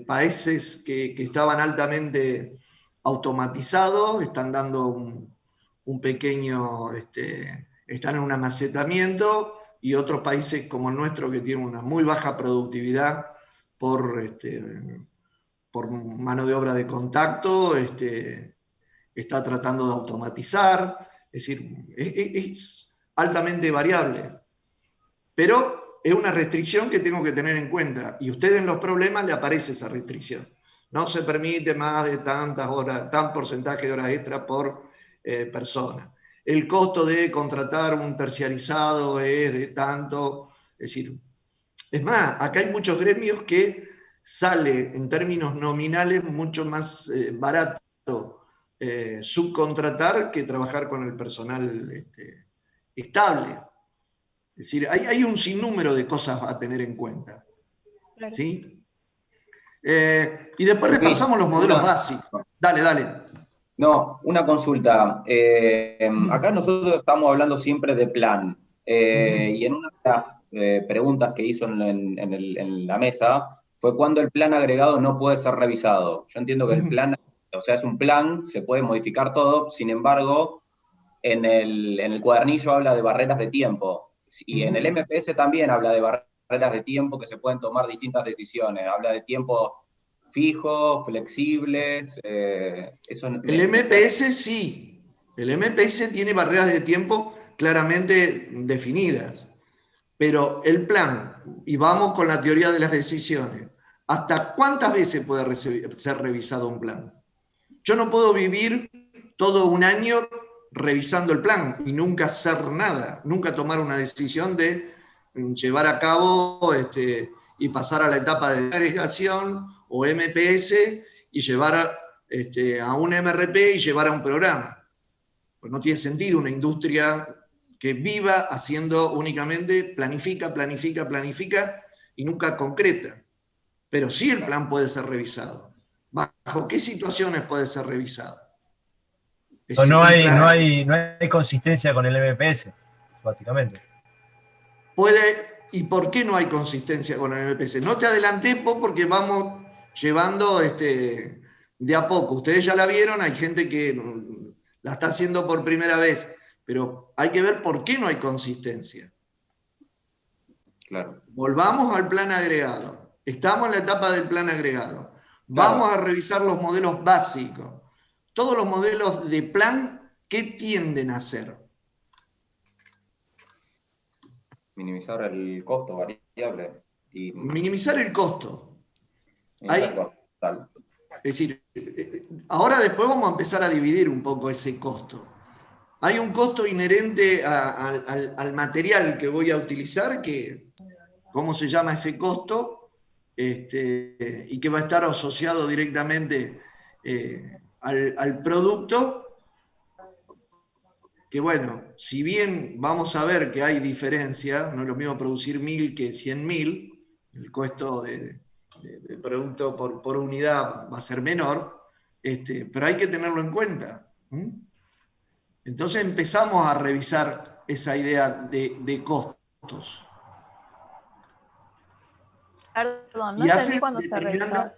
países que estaban altamente automatizados están dando un pequeño, están en un amacetamiento, y otros países como el nuestro que tienen una muy baja productividad por mano de obra de contacto, está tratando de automatizar. Es decir, es altamente variable, pero es una restricción que tengo que tener en cuenta, y a usted en los problemas le aparece esa restricción. No se permite más de tantas horas, tan porcentaje de horas extra por persona. El costo de contratar un terciarizado es de tanto. Es decir, es más, acá hay muchos gremios que sale en términos nominales mucho más barato subcontratar que trabajar con el personal estable. Es decir, hay un sinnúmero de cosas a tener en cuenta. Claro. ¿Sí? Y después repasamos los modelos básicos. Dale. No, una consulta. Acá nosotros estamos hablando siempre de plan. Y en una de las preguntas que hizo en la mesa fue cuándo el plan agregado no puede ser revisado. Yo entiendo que el plan, o sea, es un plan, se puede modificar todo, sin embargo, en el cuadernillo habla de barreras de tiempo. Y en el MPS también habla de barreras de tiempo que se pueden tomar distintas decisiones. Habla de tiempo fijos, flexibles. El MPS sí. El MPS tiene barreras de tiempo claramente definidas. Pero el plan, y vamos con la teoría de las decisiones, ¿hasta cuántas veces puede ser revisado un plan? Yo no puedo vivir todo un año revisando el plan y nunca hacer nada, nunca tomar una decisión de llevar a cabo y pasar a la etapa de agregación o MPS y llevar a un MRP y llevar a un programa. Pues no tiene sentido una industria que viva haciendo únicamente planifica y nunca concreta. Pero sí el plan puede ser revisado. ¿Bajo qué situaciones puede ser revisado? Es decir, No hay consistencia con el MPS, básicamente. ¿Y por qué no hay consistencia con el MPS? No te adelanté porque vamos llevando de a poco. Ustedes ya la vieron, hay gente que la está haciendo por primera vez, pero hay que ver por qué no hay consistencia. Claro. Volvamos al plan agregado. Estamos en la etapa del plan agregado. Vamos a revisar los modelos básicos. Todos los modelos de plan, ¿qué tienden a hacer? Minimizar el costo variable. Minimizar el costo. Tal. Es decir, ahora después vamos a empezar a dividir un poco ese costo. Hay un costo inherente al material que voy a utilizar, ¿cómo se llama ese costo? Y que va a estar asociado directamente al producto, que bueno, si bien vamos a ver que hay diferencia, no es lo mismo producir 1000 que 100.000, el costo de producto por unidad va a ser menor, pero hay que tenerlo en cuenta. Entonces empezamos a revisar esa idea de costos. Perdón, no entendí cuándo se revisa.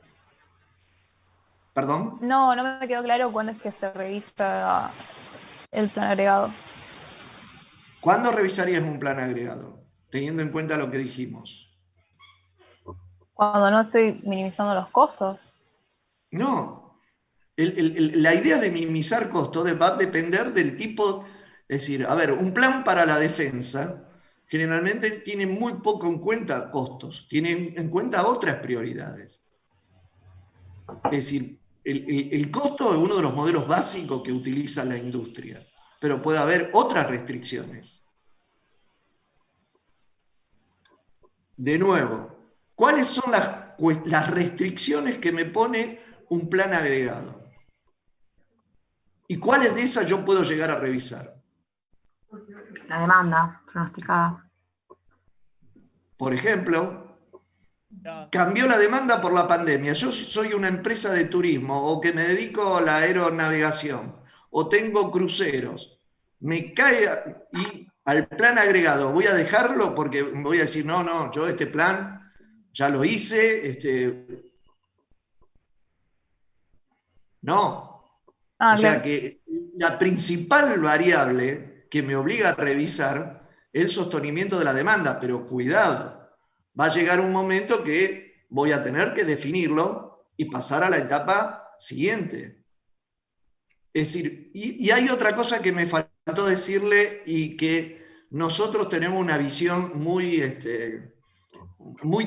¿Perdón? No me quedó claro cuándo es que se revisa el plan agregado. ¿Cuándo revisarías un plan agregado? teniendo en cuenta lo que dijimos. Cuando no estoy minimizando los costos. No, la idea de minimizar costos va a depender del tipo, es decir, a ver, un plan para la defensa generalmente tiene muy poco en cuenta costos, tiene en cuenta otras prioridades. Es decir, el costo es uno de los modelos básicos que utiliza la industria, pero puede haber otras restricciones. De nuevo, ¿cuáles son las restricciones que me pone un plan agregado? ¿Y cuáles de esas yo puedo llegar a revisar? La demanda pronosticada. Por ejemplo, cambió la demanda por la pandemia. Yo soy una empresa de turismo o que me dedico a la aeronavegación o tengo cruceros. Me cae y al plan agregado voy a dejarlo porque voy a decir, no, yo este plan ya lo hice. No. O sea que la principal variable que me obliga a revisar es el sostenimiento de la demanda, pero cuidado, va a llegar un momento que voy a tener que definirlo y pasar a la etapa siguiente. Es decir, y hay otra cosa que me faltó decirle y que nosotros tenemos una visión muy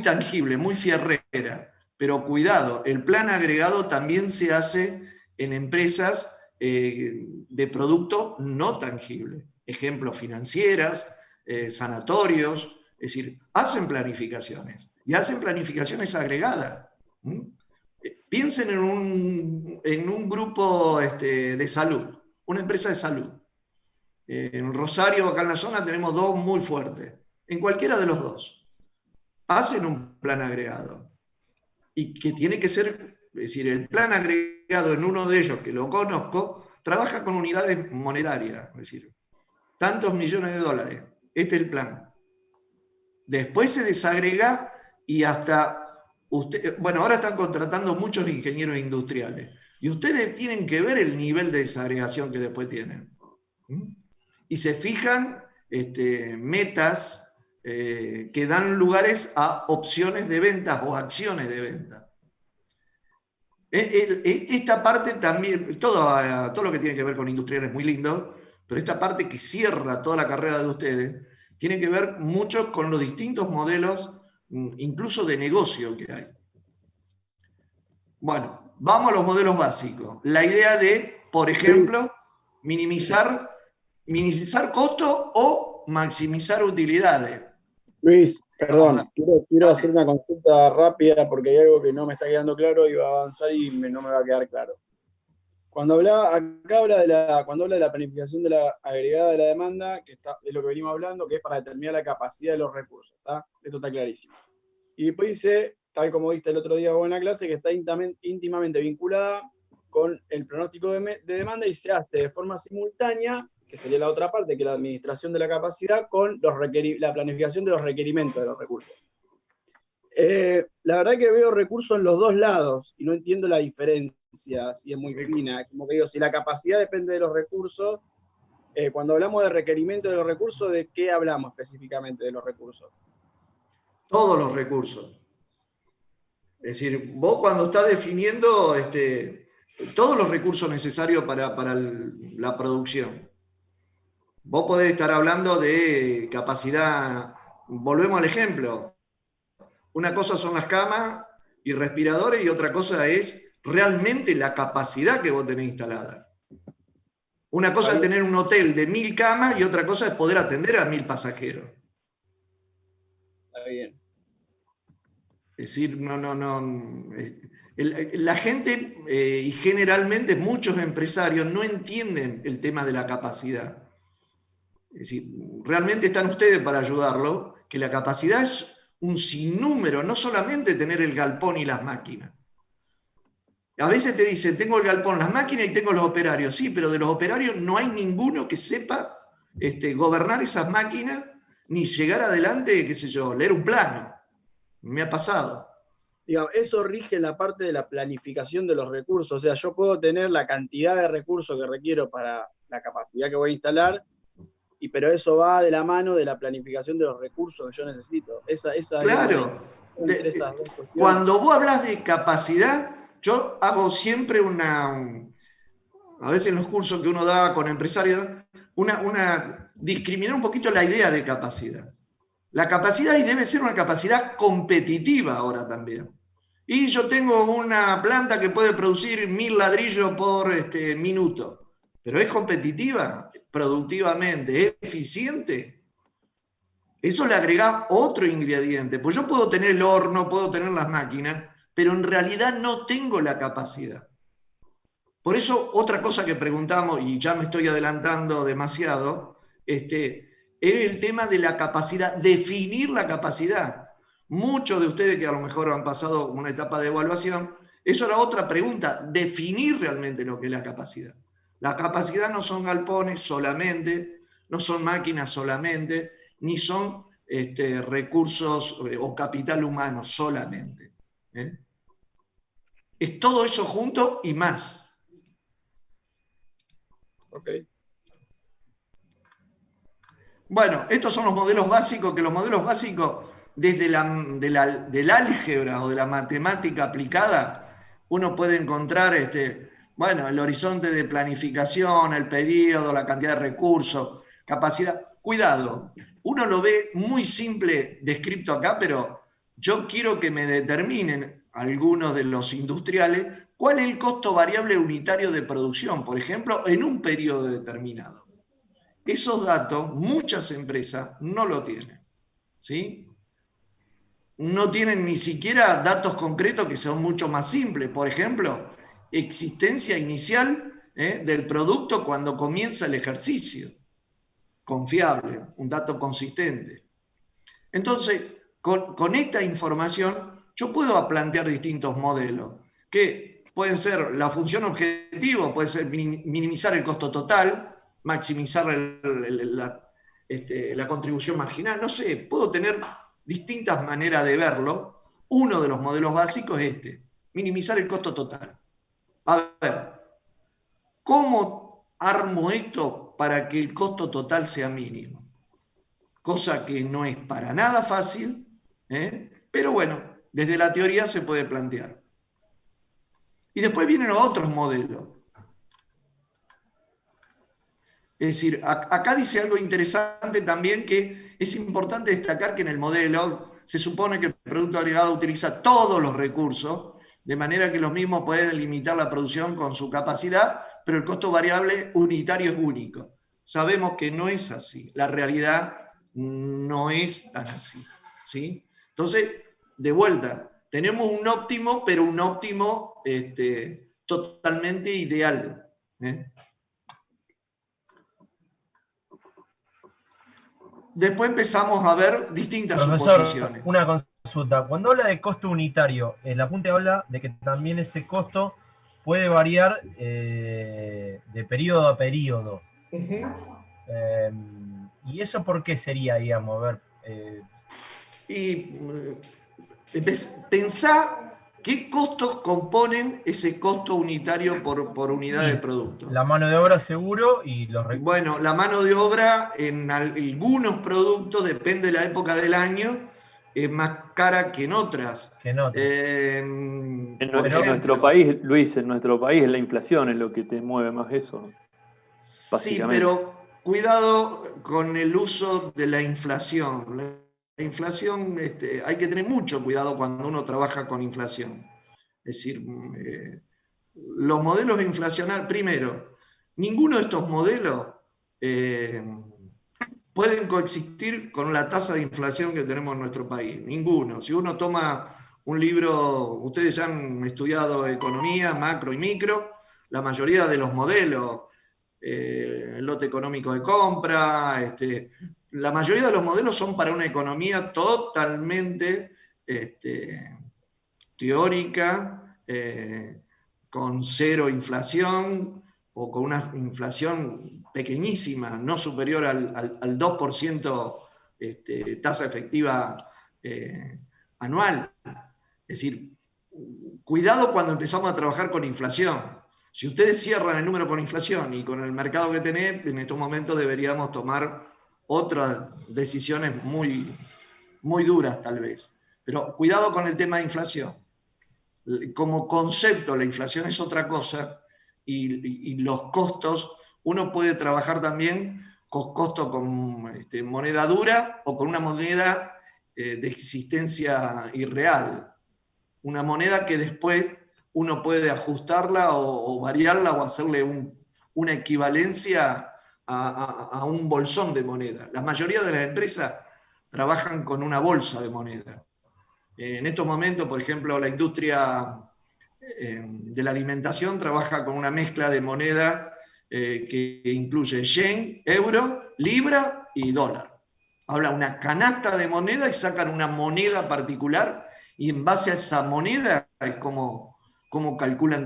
tangible, muy fierrera, pero cuidado, el plan agregado también se hace en empresas de producto no tangible. Ejemplo, financieras, sanatorios, es decir, hacen planificaciones y hacen planificaciones agregadas. Piensen en un grupo de salud, una empresa de salud. En Rosario, acá en la zona, tenemos dos muy fuertes. En cualquiera de los dos. Hacen un plan agregado. Y que tiene que ser, es decir, el plan agregado en uno de ellos, que lo conozco, trabaja con unidades monetarias. Es decir, tantos millones de dólares. Este es el plan. Después se desagrega y hasta... bueno, ahora están contratando muchos ingenieros industriales y ustedes tienen que ver el nivel de desagregación que después tienen. Y se fijan metas que dan lugares a opciones de ventas o acciones de venta. Esta parte también, todo lo que tiene que ver con industrial es muy lindo, pero esta parte que cierra toda la carrera de ustedes tiene que ver mucho con los distintos modelos, incluso de negocio que hay. Bueno, vamos a los modelos básicos. La idea de, por ejemplo, minimizar costos o maximizar utilidades. Luis, perdón, quiero hacer una consulta rápida porque hay algo que no me está quedando claro y va a avanzar y no me va a quedar claro. Cuando habla de la planificación de la agregada de la demanda, que es lo que venimos hablando, que es para determinar la capacidad de los recursos, ¿está? Esto está clarísimo. Y después dice, tal como viste el otro día vos en la clase, que está íntimamente vinculada con el pronóstico de demanda y se hace de forma simultánea, que sería la otra parte, que es la administración de la capacidad, con la planificación de los requerimientos de los recursos. La verdad que veo recursos en los dos lados y no entiendo la diferencia, si es muy fina. Como que digo, si la capacidad depende de los recursos, cuando hablamos de requerimiento de los recursos, ¿de qué hablamos específicamente de los recursos? Todos los recursos. Es decir, vos cuando estás definiendo todos los recursos necesarios para la producción, vos podés estar hablando de capacidad, volvemos al ejemplo, una cosa son las camas y respiradores y otra cosa es realmente la capacidad que vos tenés instalada. Una cosa es tener un hotel de 1000 camas y otra cosa es poder atender a 1000 pasajeros. Está bien. Es decir, la gente y generalmente muchos empresarios no entienden el tema de la capacidad. Es decir, realmente están ustedes para ayudarlo, que la capacidad es un sinnúmero, no solamente tener el galpón y las máquinas. A veces te dicen, tengo el galpón, las máquinas y tengo los operarios. Sí, pero de los operarios no hay ninguno que sepa gobernar esas máquinas ni llegar adelante, qué sé yo, leer un plano. Me ha pasado. Digamos, eso rige en la parte de la planificación de los recursos. O sea, yo puedo tener la cantidad de recursos que requiero para la capacidad que voy a instalar, pero eso va de la mano de la planificación de los recursos que yo necesito. Claro. Cuando vos hablas de capacidad, yo hago siempre a veces en los cursos que uno da con empresarios, discriminar un poquito la idea de capacidad. La capacidad y debe ser una capacidad competitiva ahora también. Y yo tengo una planta que puede producir 1000 ladrillos por minuto, pero ¿es competitiva productivamente? ¿Es eficiente? Eso le agrega otro ingrediente, pues yo puedo tener el horno, puedo tener las máquinas, pero en realidad no tengo la capacidad. Por eso, otra cosa que preguntamos, y ya me estoy adelantando demasiado, es el tema de la capacidad, definir la capacidad. Muchos de ustedes que a lo mejor han pasado una etapa de evaluación, eso era otra pregunta, definir realmente lo que es la capacidad. La capacidad no son galpones solamente, no son máquinas solamente, ni son recursos o capital humano solamente. Es todo eso junto y más. Ok. Bueno, estos son los modelos básicos, que los modelos básicos, desde del álgebra o de la matemática aplicada, uno puede encontrar el horizonte de planificación, el periodo, la cantidad de recursos, capacidad. Cuidado, uno lo ve muy simple descrito acá, pero yo quiero que me determinen algunos de los industriales cuál es el costo variable unitario de producción, por ejemplo, en un periodo determinado. Esos datos, muchas empresas no lo tienen, ¿sí? No tienen ni siquiera datos concretos que son mucho más simples. Por ejemplo, existencia inicial del producto cuando comienza el ejercicio. Confiable, un dato consistente. Entonces, con esta información, yo puedo plantear distintos modelos, que pueden ser la función objetivo, puede ser minimizar el costo total, maximizar la contribución marginal, no sé, puedo tener distintas maneras de verlo. Uno de los modelos básicos es minimizar el costo total. A ver, ¿cómo armo esto para que el costo total sea mínimo? Cosa que no es para nada fácil, pero bueno, desde la teoría se puede plantear. Y después vienen los otros modelos. Es decir, acá dice algo interesante también, que es importante destacar que en el modelo se supone que el producto agregado utiliza todos los recursos, de manera que los mismos pueden limitar la producción con su capacidad, pero el costo variable unitario es único. Sabemos que no es así, la realidad no es tan así, ¿sí? Entonces, de vuelta, tenemos un óptimo, pero un óptimo totalmente ideal. Después empezamos a ver distintas suposiciones. Una consulta. Cuando habla de costo unitario, el apunte habla de que también ese costo puede variar de periodo a periodo. ¿Y eso por qué sería, digamos? A ver. Pensá qué costos componen ese costo unitario por unidad de producto. La mano de obra seguro y los recursos. Bueno, la mano de obra en algunos productos, depende de la época del año, es más cara que en otras. En nuestro país, Luis, en nuestro país la inflación es lo que te mueve más eso. Sí, pero cuidado con el uso de la inflación. La inflación, hay que tener mucho cuidado cuando uno trabaja con inflación. Es decir, los modelos inflacionarios, primero, ninguno de estos modelos pueden coexistir con la tasa de inflación que tenemos en nuestro país. Ninguno. Si uno toma un libro, ustedes ya han estudiado economía, macro y micro, la mayoría de los modelos, el lote económico de compra, la mayoría de los modelos son para una economía totalmente teórica, con cero inflación o con una inflación pequeñísima, no superior al 2% tasa efectiva anual. Es decir, cuidado cuando empezamos a trabajar con inflación. Si ustedes cierran el número con inflación y con el mercado que tenés, en estos momentos deberíamos tomar otras decisiones muy, muy duras tal vez. Pero cuidado con el tema de inflación. Como concepto, la inflación es otra cosa y los costos, uno puede trabajar también con costos con moneda dura o con una moneda de existencia irreal. Una moneda que después uno puede ajustarla o variarla o hacerle una equivalencia a un bolsón de moneda. La mayoría de las empresas trabajan con una bolsa de moneda. En estos momentos, por ejemplo, la industria de la alimentación trabaja con una mezcla de moneda que incluye yen, euro, libra y dólar. Habla una canasta de moneda y sacan una moneda particular y en base a esa moneda es como calculan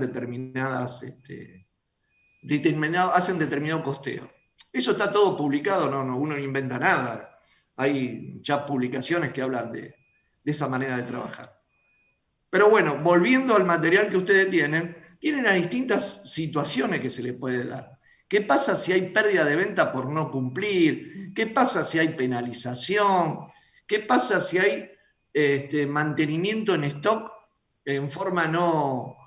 hacen determinado costeo. Eso está todo publicado, uno no inventa nada. Hay ya publicaciones que hablan de esa manera de trabajar. Pero bueno, volviendo al material que ustedes tienen a distintas situaciones que se les puede dar. ¿Qué pasa si hay pérdida de venta por no cumplir? ¿Qué pasa si hay penalización? ¿Qué pasa si hay mantenimiento en stock en forma no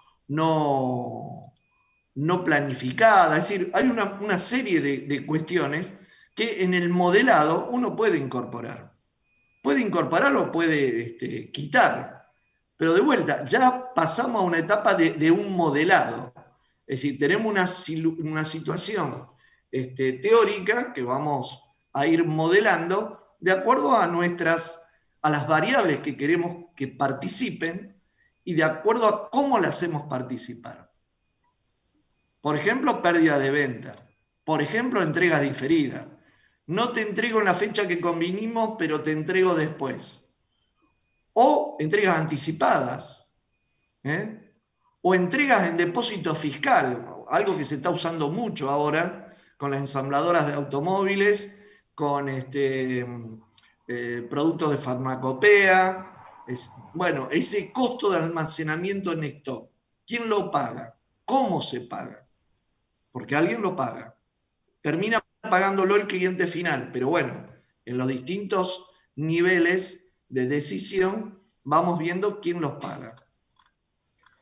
planificada? Es decir, hay una serie de cuestiones que en el modelado uno puede incorporar. Puede incorporar o puede quitar. Pero de vuelta, ya pasamos a una etapa de un modelado. Es decir, tenemos una situación teórica que vamos a ir modelando de acuerdo a las variables que queremos que participen y de acuerdo a cómo las hacemos participar. Por ejemplo, pérdida de venta. Por ejemplo, entregas diferidas. No te entrego en la fecha que convinimos, pero te entrego después. O entregas anticipadas, o entregas en depósito fiscal, algo que se está usando mucho ahora con las ensambladoras de automóviles, con productos de farmacopea. Bueno, ese costo de almacenamiento en stock, ¿quién lo paga? ¿Cómo se paga? Porque alguien lo paga. Termina pagándolo el cliente final, pero bueno, en los distintos niveles de decisión, vamos viendo quién los paga.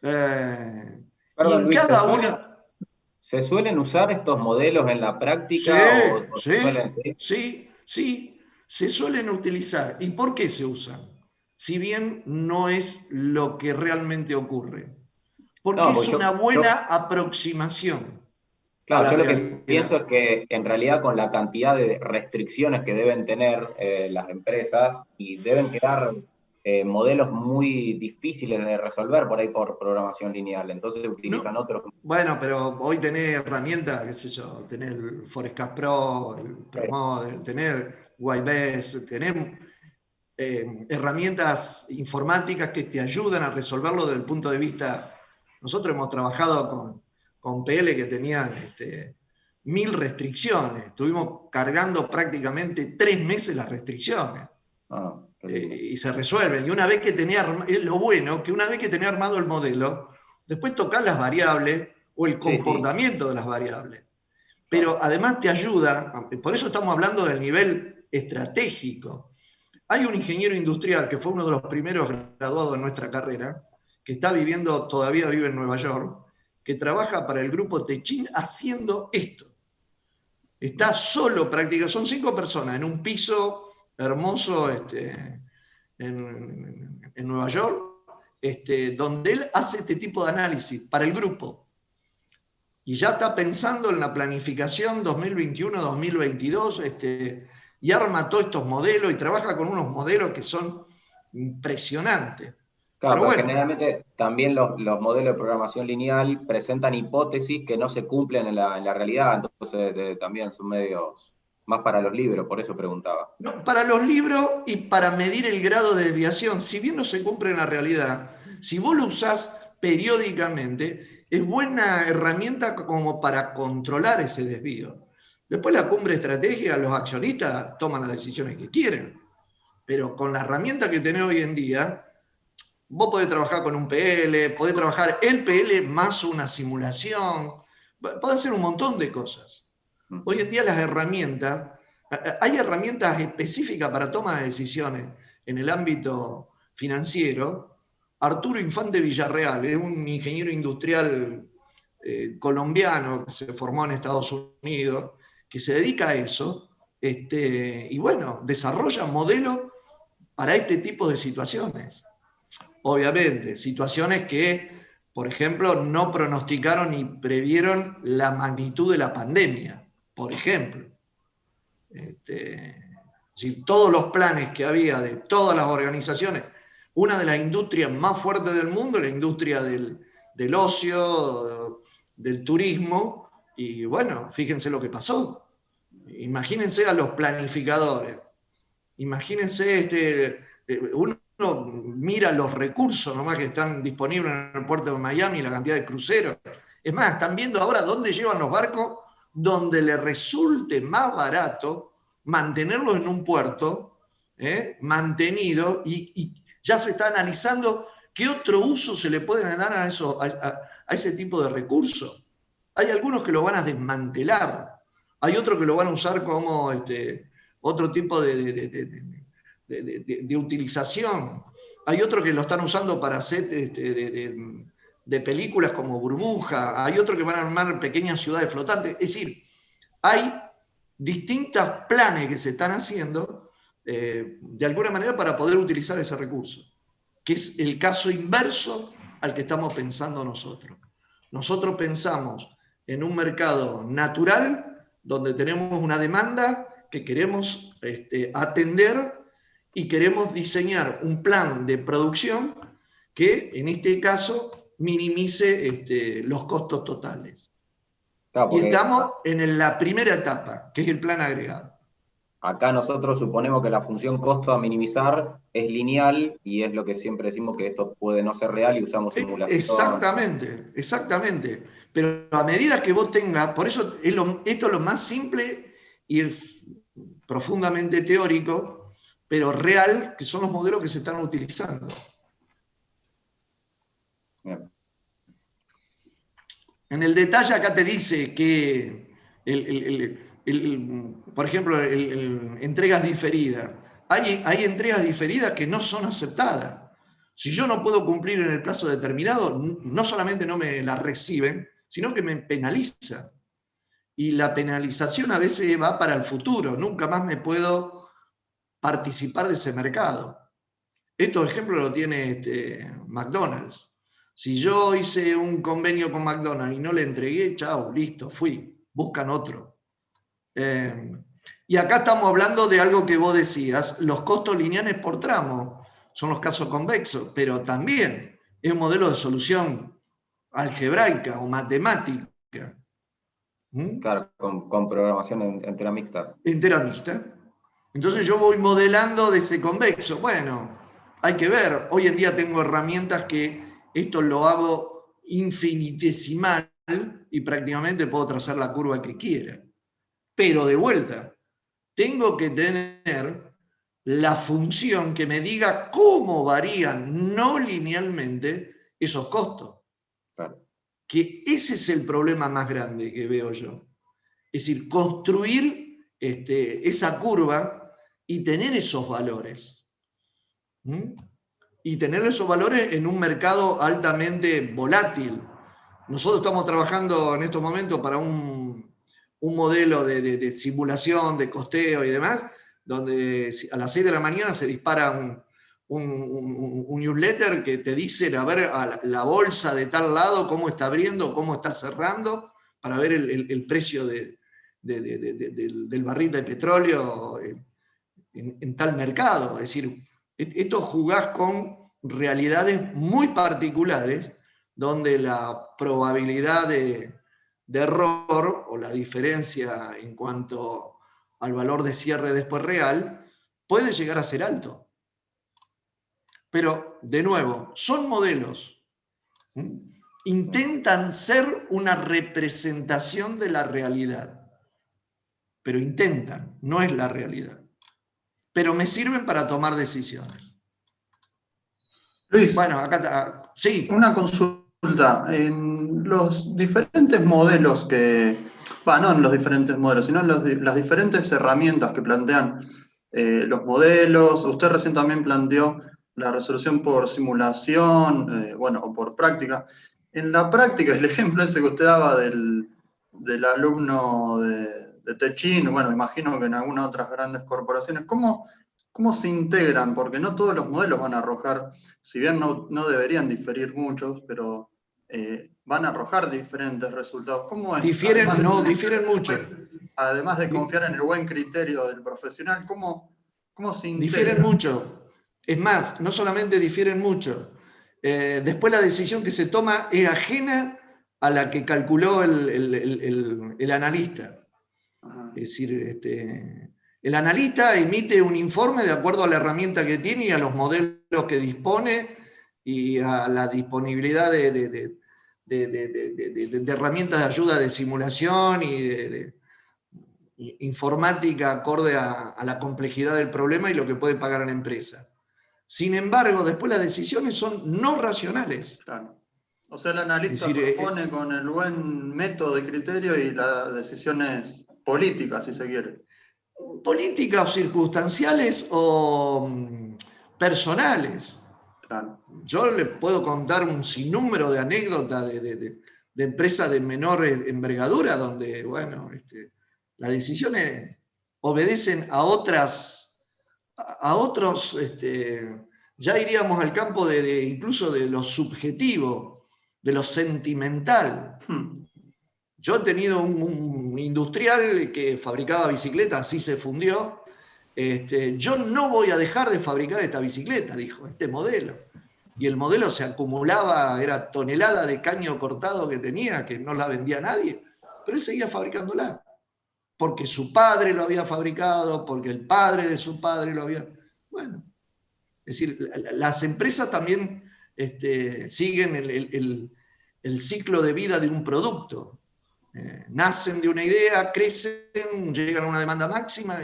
Perdón, y Luis, cada uno... ¿Se suelen usar estos modelos en la práctica? Sí, se suelen utilizar. ¿Y por qué se usan? Si bien no es lo que realmente ocurre. Porque es una buena aproximación. Claro, yo lo que pienso es que en realidad con la cantidad de restricciones que deben tener las empresas y deben quedar modelos muy difíciles de resolver por ahí por programación lineal, entonces utilizan otros. Bueno, pero hoy tenés herramientas, qué sé yo, tenés el Forecast Pro, el ProModel, tenés YBase, tenés herramientas informáticas que te ayudan a resolverlo desde el punto de vista... Nosotros hemos trabajado con PL que tenían 1000 restricciones. Estuvimos cargando prácticamente 3 meses las restricciones. Y se resuelven. Y una vez que lo bueno, que una vez que tenés armado el modelo, después tocás las variables o el comportamiento de las variables. Pero además te ayuda, por eso estamos hablando del nivel estratégico. Hay un ingeniero industrial que fue uno de los primeros graduados en nuestra carrera, que todavía vive en Nueva York, que trabaja para el grupo Techin haciendo esto. Está solo prácticamente, son 5 personas en un piso hermoso en Nueva York, donde él hace este tipo de análisis para el grupo. Y ya está pensando en la planificación 2021-2022, y arma todos estos modelos y trabaja con unos modelos que son impresionantes. Claro, pero generalmente también los modelos de programación lineal presentan hipótesis que no se cumplen en la realidad, entonces también son medios más para los libros, por eso preguntaba. No, para los libros y para medir el grado de desviación, si bien no se cumple en la realidad, si vos lo usás periódicamente, es buena herramienta como para controlar ese desvío. Después la cumbre estratégica, los accionistas toman las decisiones que quieren, pero con la herramienta que tenés hoy en día, vos podés trabajar con un PL, podés trabajar el PL más una simulación, podés hacer un montón de cosas. Hoy en día las herramientas, hay herramientas específicas para toma de decisiones en el ámbito financiero. Arturo Infante Villarreal es un ingeniero industrial colombiano que se formó en Estados Unidos, que se dedica a eso, y bueno, desarrolla modelos para este tipo de situaciones. Obviamente, situaciones que, por ejemplo, no pronosticaron ni previeron la magnitud de la pandemia, por ejemplo. Si todos los planes que había de todas las organizaciones, una de las industrias más fuertes del mundo, la industria del ocio, del turismo, y bueno, fíjense lo que pasó. Imagínense a los planificadores, imagínense, uno mira los recursos nomás que están disponibles en el puerto de Miami, la cantidad de cruceros. Es más, están viendo ahora dónde llevan los barcos, donde le resulte más barato mantenerlos en un puerto, mantenido, y ya se está analizando qué otro uso se le puede dar a ese tipo de recursos. Hay algunos que lo van a desmantelar, hay otros que lo van a usar como otro tipo de utilización, hay otros que lo están usando para hacer de películas como Burbuja, hay otros que van a armar pequeñas ciudades flotantes. Es decir, hay distintos planes que se están haciendo de alguna manera para poder utilizar ese recurso, que es el caso inverso al que estamos pensando nosotros. Nosotros pensamos en un mercado natural donde tenemos una demanda que queremos atender y queremos diseñar un plan de producción que en este caso minimice los costos totales. Claro, y estamos en la primera etapa, que es el plan agregado. Acá nosotros suponemos que la función costo a minimizar es lineal y es lo que siempre decimos que esto puede no ser real y usamos simulación. Exactamente, exactamente. Pero a medida que vos tengas, por eso esto es lo más simple y es profundamente teórico, pero real, que son los modelos que se están utilizando. Bien. En el detalle acá te dice que, por ejemplo, entregas diferidas. Hay entregas diferidas que no son aceptadas. Si yo no puedo cumplir en el plazo determinado, no solamente no me la reciben, sino que me penalizan. Y la penalización a veces va para el futuro. Nunca más me puedo participar de ese mercado. Estos ejemplos lo tiene McDonald's. Si yo hice un convenio con McDonald's y no le entregué, chao, listo, fui, buscan otro. Y acá estamos hablando de algo que vos decías, los costos lineales por tramo, son los casos convexos, pero también es un modelo de solución algebraica o matemática. Claro, con programación entera mixta. Entera mixta. Entonces yo voy modelando de ese convexo. Bueno, hay que ver, hoy en día tengo herramientas que esto lo hago infinitesimal y prácticamente puedo trazar la curva que quiera. Pero de vuelta, tengo que tener la función que me diga cómo varían no linealmente esos costos. Claro. Que ese es el problema más grande que veo yo. Es decir, construir esa curva y tener esos valores. Y tener esos valores en un mercado altamente volátil. Nosotros estamos trabajando en estos momentos para un modelo de simulación, de costeo y demás, donde a las 6 de la mañana se dispara un newsletter que te dice a ver a la bolsa de tal lado, cómo está abriendo, cómo está cerrando, para ver el precio del barril de petróleo en tal mercado. Es decir, esto jugás con realidades muy particulares donde la probabilidad de error o la diferencia en cuanto al valor de cierre después real puede llegar a ser alto. Pero, de nuevo, son modelos. Intentan ser una representación de la realidad. Pero intentan, no es la realidad. Pero me sirven para tomar decisiones. Luis, Bueno, acá está. Sí. una consulta. En los diferentes modelos no en los diferentes modelos, sino en las diferentes herramientas que plantean los modelos, usted recién también planteó la resolución por simulación, o por práctica. En la práctica, el ejemplo ese que usted daba del alumno de Techin, bueno, imagino que en algunas otras grandes corporaciones, ¿cómo se integran? Porque no todos los modelos van a arrojar, si bien no deberían diferir muchos, pero van a arrojar diferentes resultados. ¿Cómo es? Difieren mucho. Además de confiar en el buen criterio del profesional, ¿cómo se integran? Difieren mucho. Es más, no solamente difieren mucho. Después la decisión que se toma es ajena a la que calculó el analista. Es decir, el analista emite un informe de acuerdo a la herramienta que tiene y a los modelos que dispone y a la disponibilidad de herramientas de ayuda de simulación y de informática acorde a la complejidad del problema y lo que puede pagar la empresa. Sin embargo, después las decisiones son no racionales. Claro. O sea, el analista propone con el buen método de criterio y las decisiones políticas, si se quiere. Políticas o circunstanciales o personales. Claro. Yo le puedo contar un sinnúmero de anécdotas de empresas de menor envergadura donde, bueno, las decisiones obedecen a otros, ya iríamos al campo incluso de lo subjetivo, de lo sentimental. Yo he tenido un industrial que fabricaba bicicletas, así se fundió. Yo no voy a dejar de fabricar esta bicicleta, dijo, este modelo. Y el modelo se acumulaba, era tonelada de caño cortado que tenía, que no la vendía nadie, pero él seguía fabricándola. Porque su padre lo había fabricado, porque el padre de su padre lo había... Bueno, es decir, las empresas también siguen el ciclo de vida de un producto. Nacen de una idea, crecen, llegan a una demanda máxima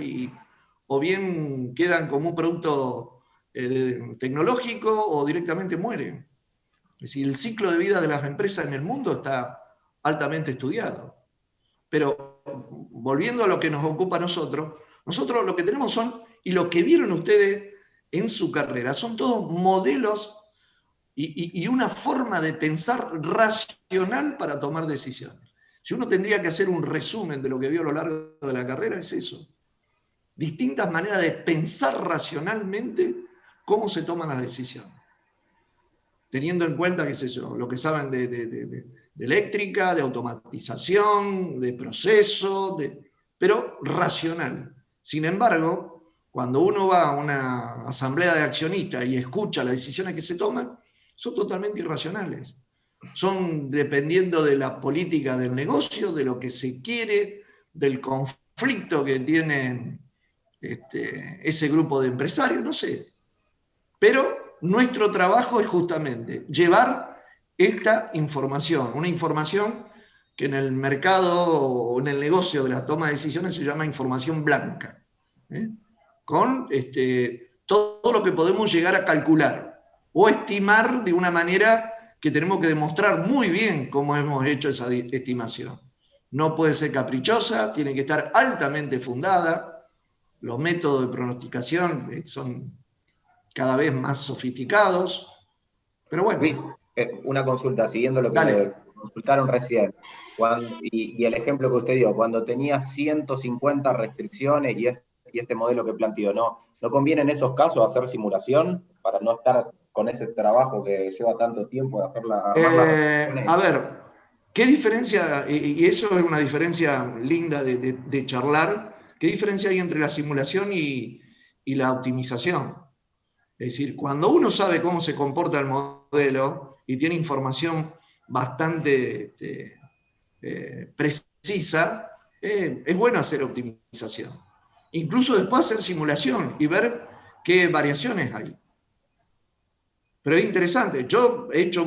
o bien quedan como un producto tecnológico o directamente mueren. Es decir, el ciclo de vida de las empresas en el mundo está altamente estudiado. Pero volviendo a lo que nos ocupa a nosotros lo que tenemos son, y lo que vieron ustedes en su carrera, son todos modelos y una forma de pensar racional para tomar decisiones. Si uno tendría que hacer un resumen de lo que vio a lo largo de la carrera, es eso. Distintas maneras de pensar racionalmente cómo se toman las decisiones. Teniendo en cuenta, qué sé yo, lo que saben de eléctrica, de automatización, de proceso, pero racional. Sin embargo, cuando uno va a una asamblea de accionistas y escucha las decisiones que se toman, son totalmente irracionales. Son dependiendo de la política del negocio, de lo que se quiere, del conflicto que tienen ese grupo de empresarios, no sé. Pero nuestro trabajo es justamente llevar esta información, una información que en el mercado o en el negocio de la toma de decisiones se llama información blanca, con todo lo que podemos llegar a calcular o estimar de una manera que tenemos que demostrar muy bien cómo hemos hecho esa estimación. No puede ser caprichosa, tiene que estar altamente fundada. Los métodos de pronosticación son cada vez más sofisticados. Pero bueno. Luis, una consulta, siguiendo lo que me consultaron recién, y el ejemplo que usted dio, cuando tenía 150 restricciones y este modelo que planteó, ¿no conviene en esos casos hacer simulación para no estar con ese trabajo que lleva tanto tiempo de hacerla? A ver, ¿qué diferencia, y eso es una diferencia linda de charlar, qué diferencia hay entre la simulación y la optimización? Es decir, cuando uno sabe cómo se comporta el modelo y tiene información bastante precisa, es bueno hacer optimización. Incluso después hacer simulación y ver qué variaciones hay. Pero es interesante, yo he hecho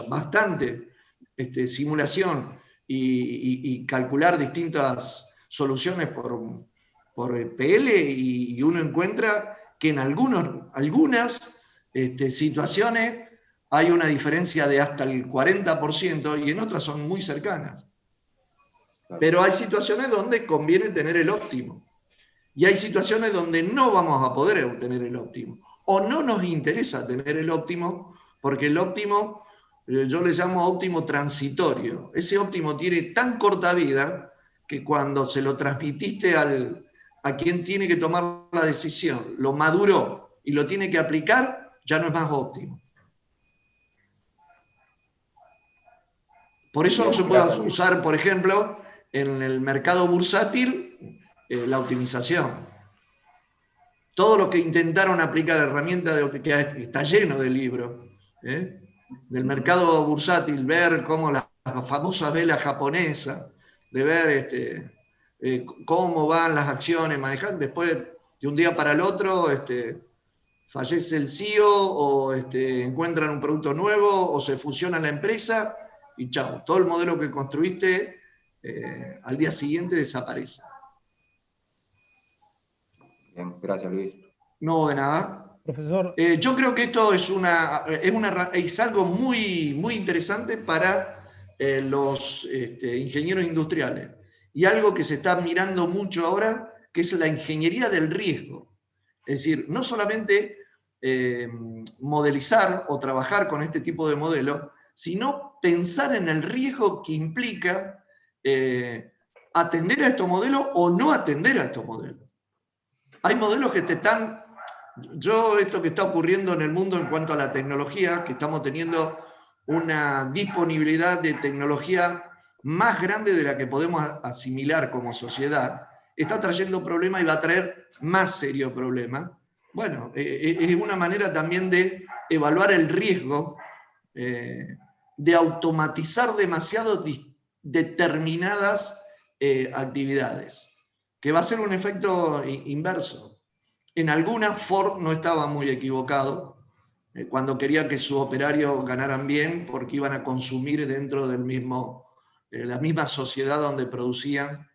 bastante simulación y calcular distintas soluciones por PL y uno encuentra que en algunas situaciones hay una diferencia de hasta el 40% y en otras son muy cercanas. Pero hay situaciones donde conviene tener el óptimo. Y hay situaciones donde no vamos a poder obtener el óptimo. O no nos interesa tener el óptimo, porque el óptimo, yo le llamo óptimo transitorio. Ese óptimo tiene tan corta vida que cuando se lo transmitiste a quien tiene que tomar la decisión, lo maduró y lo tiene que aplicar, ya no es más óptimo. Por eso no se puede usar, por ejemplo, en el mercado bursátil, la optimización. Todo lo que intentaron aplicar herramientas que está lleno de libros, del mercado bursátil, ver cómo las famosas velas japonesas, de ver cómo van las acciones, manejar, después de un día para el otro fallece el CEO o encuentran un producto nuevo o se fusiona la empresa y chao, todo el modelo que construiste al día siguiente desaparece. Bien, gracias Luis. No, de nada. Profesor. Yo creo que esto es algo muy, muy interesante para los ingenieros industriales. Y algo que se está mirando mucho ahora, que es la ingeniería del riesgo. Es decir, no solamente modelizar o trabajar con este tipo de modelos, sino pensar en el riesgo que implica atender a estos modelos o no atender a estos modelos. Hay modelos que esto que está ocurriendo en el mundo en cuanto a la tecnología, que estamos teniendo una disponibilidad de tecnología más grande de la que podemos asimilar como sociedad, está trayendo problemas y va a traer más serios problemas. Bueno, es una manera también de evaluar el riesgo de automatizar demasiado determinadas actividades, que va a ser un efecto inverso. En algunas Ford no estaba muy equivocado cuando quería que sus operarios ganaran bien porque iban a consumir dentro del la misma sociedad donde producían.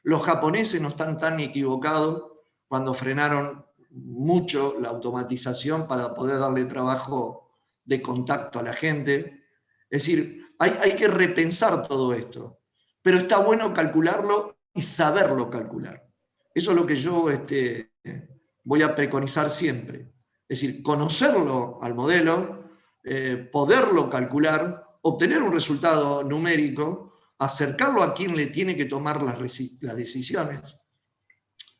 Los japoneses no están tan equivocados cuando frenaron mucho la automatización para poder darle trabajo de contacto a la gente. Es decir, hay que repensar todo esto, pero está bueno calcularlo y saberlo calcular. Eso es lo que yo voy a preconizar siempre. Es decir, conocerlo al modelo, poderlo calcular, obtener un resultado numérico, acercarlo a quien le tiene que tomar las decisiones.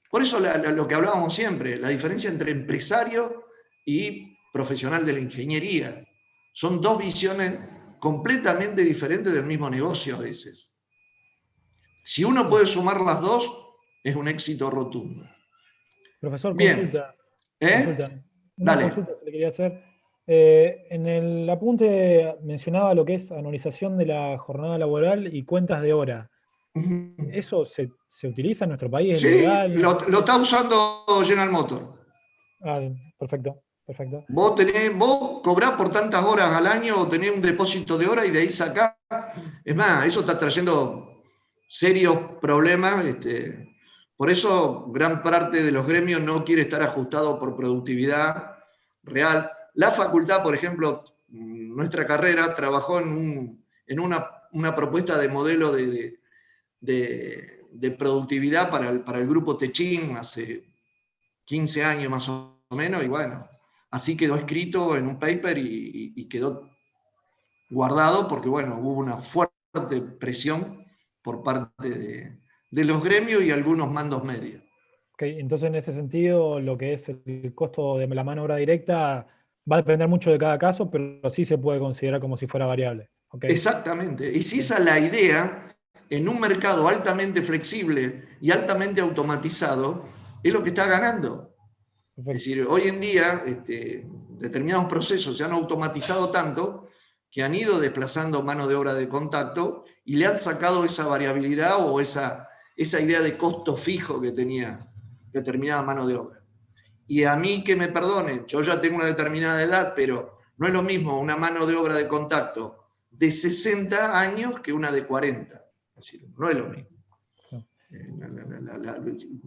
Por eso lo que hablábamos siempre, la diferencia entre empresario y profesional de la ingeniería. Son dos visiones completamente diferentes del mismo negocio a veces. Si uno puede sumar las dos, es un éxito rotundo. Profesor, bien. Consulta. Una Dale. consulta que le quería hacer. En el apunte mencionaba lo que es anualización de la jornada laboral y cuentas de hora. ¿Eso se utiliza en nuestro país? ¿Es Sí, legal? lo está usando General Motors. Ah, perfecto. Vos cobrás por tantas horas al año o tenés un depósito de horas y de ahí sacás. Es más, eso está trayendo serios problemas. Por eso gran parte de los gremios no quiere estar ajustado por productividad real. La facultad, por ejemplo, nuestra carrera trabajó en una propuesta de modelo de productividad para el grupo Techin hace 15 años más o menos, y bueno, así quedó escrito en un paper y quedó guardado porque, bueno, hubo una fuerte presión por parte de los gremios y algunos mandos medios. Okay, entonces en ese sentido lo que es el costo de la mano de obra directa va a depender mucho de cada caso, pero sí se puede considerar como si fuera variable. Okay. Exactamente. Y si esa es la idea, en un mercado altamente flexible y altamente automatizado, es lo que está ganando. Perfecto. Es decir, hoy en día determinados procesos se han automatizado tanto que han ido desplazando mano de obra de contacto y le han sacado esa variabilidad o esa idea de costo fijo que tenía determinada mano de obra. Y a mí, que me perdonen, yo ya tengo una determinada edad, pero no es lo mismo una mano de obra de contacto de 60 años que una de 40. Es decir, no es lo mismo.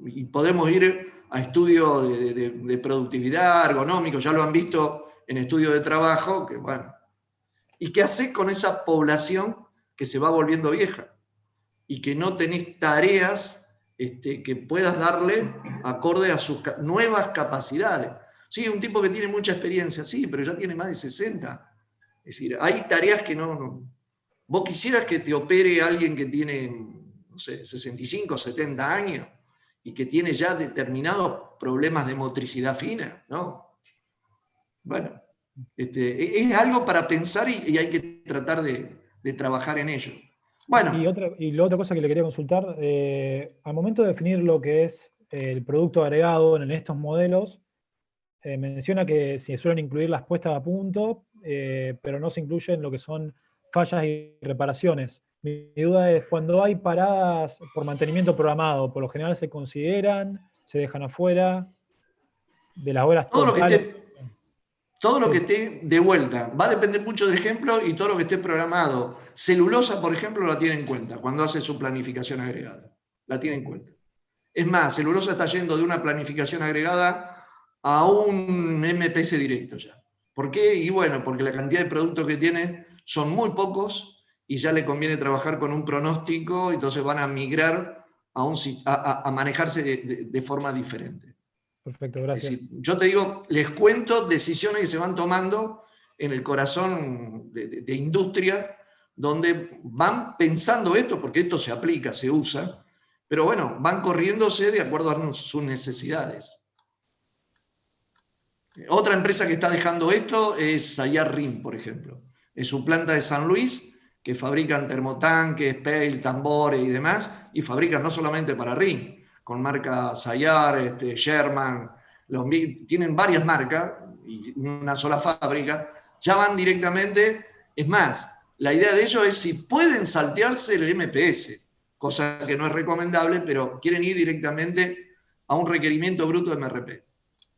Y podemos ir a estudios de productividad, ergonómicos, ya lo han visto en estudios de trabajo, que bueno. ¿Y qué haces con esa población que se va volviendo vieja? Y que no tenés tareas que puedas darle acorde a sus nuevas capacidades. Sí, un tipo que tiene mucha experiencia, sí, pero ya tiene más de 60. Es decir, hay tareas que no. Vos quisieras que te opere alguien que tiene, no sé, 65, 70 años y que tiene ya determinados problemas de motricidad fina, ¿no? Bueno, es algo para pensar y hay que tratar de trabajar en ello. Bueno. Y la otra cosa que le quería consultar, al momento de definir lo que es el producto agregado en estos modelos, menciona que se suelen incluir las puestas a punto, pero no se incluyen lo que son fallas y reparaciones. Mi duda es, cuando hay paradas por mantenimiento programado, ¿por lo general se consideran, se dejan afuera de las horas totales? Todo lo que esté de vuelta, va a depender mucho del ejemplo y todo lo que esté programado. Celulosa, por ejemplo, la tiene en cuenta cuando hace su planificación agregada. La tiene en cuenta. Es más, Celulosa está yendo de una planificación agregada a un MPS directo ya. ¿Por qué? Y bueno, porque la cantidad de productos que tiene son muy pocos y ya le conviene trabajar con un pronóstico, entonces van a migrar a manejarse de forma diferente. Perfecto, gracias. Es decir, yo te digo, les cuento decisiones que se van tomando en el corazón de industria, donde van pensando esto, porque esto se aplica, se usa, pero bueno, van corriéndose de acuerdo a sus necesidades. Otra empresa que está dejando esto es Sayar RIM, por ejemplo. Es su planta de San Luis, que fabrican termotanques, PEIL, tambores y demás, y fabrican no solamente para RIM, con marcas Sayar, Sherman, tienen varias marcas y una sola fábrica, ya van directamente. Es más, la idea de ellos es si pueden saltearse el MPS, cosa que no es recomendable, pero quieren ir directamente a un requerimiento bruto de MRP,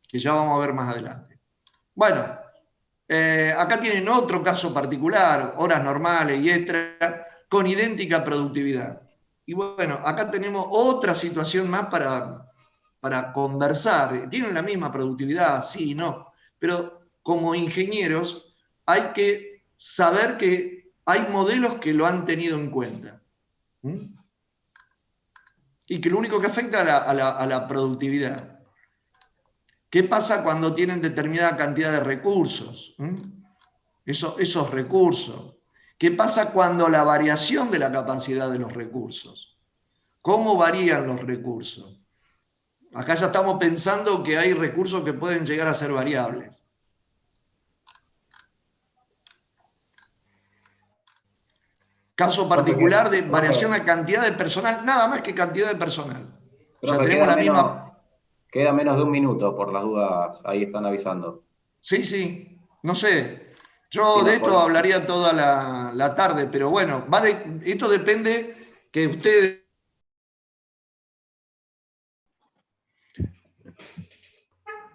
que ya vamos a ver más adelante. Bueno, acá tienen otro caso particular, horas normales y extra, con idéntica productividad. Y bueno, acá tenemos otra situación más para conversar. Tienen la misma productividad, sí, no, pero como ingenieros hay que saber que hay modelos que lo han tenido en cuenta. Y que lo único que afecta a la productividad. ¿Qué pasa cuando tienen determinada cantidad de recursos? Esos recursos. ¿Qué pasa cuando la variación de la capacidad de los recursos? ¿Cómo varían los recursos? Acá ya estamos pensando que hay recursos que pueden llegar a ser variables. Caso particular de variación de cantidad de personal, nada más que cantidad de personal. O sea, tenemos la misma... Queda menos de un minuto, por las dudas, ahí están avisando. Sí, no sé. Yo de esto hablaría toda la tarde, pero bueno, esto depende que ustedes...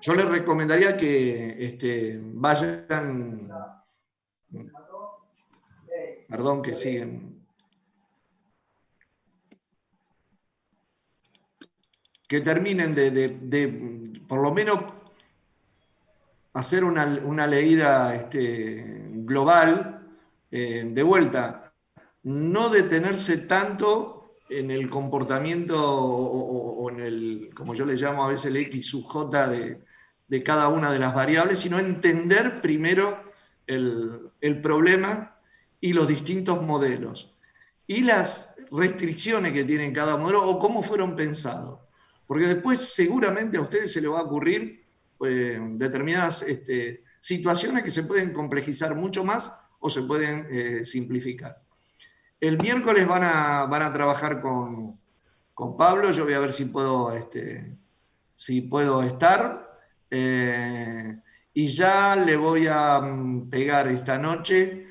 Yo les recomendaría que vayan... Perdón, que siguen. Que terminen de por lo menos hacer una leída global, de vuelta. No detenerse tanto en el comportamiento o en el, como yo le llamo a veces el X sub J de cada una de las variables, sino entender primero el problema y los distintos modelos y las restricciones que tienen cada modelo o cómo fueron pensados. Porque después seguramente a ustedes se les va a ocurrir determinadas situaciones que se pueden complejizar mucho más o se pueden simplificar. El miércoles van a trabajar con Pablo, yo voy a ver si puedo estar. Y ya le voy a pegar esta noche.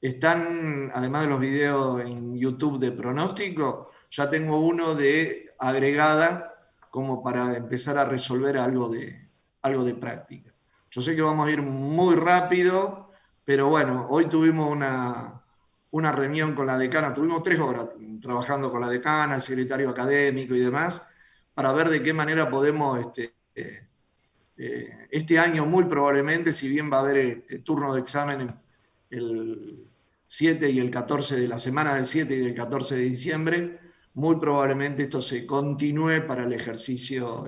Están, además de los videos en YouTube de pronóstico, ya tengo uno de agregada como para empezar a resolver algo de práctica. Yo sé que vamos a ir muy rápido, pero bueno, hoy tuvimos una reunión con la decana, tuvimos 3 horas trabajando con la decana, el secretario académico y demás, para ver de qué manera podemos, este año muy probablemente, si bien va a haber turno de examen el 7 y el 14 de la semana del 7 y del 14 de diciembre, muy probablemente esto se continúe para el ejercicio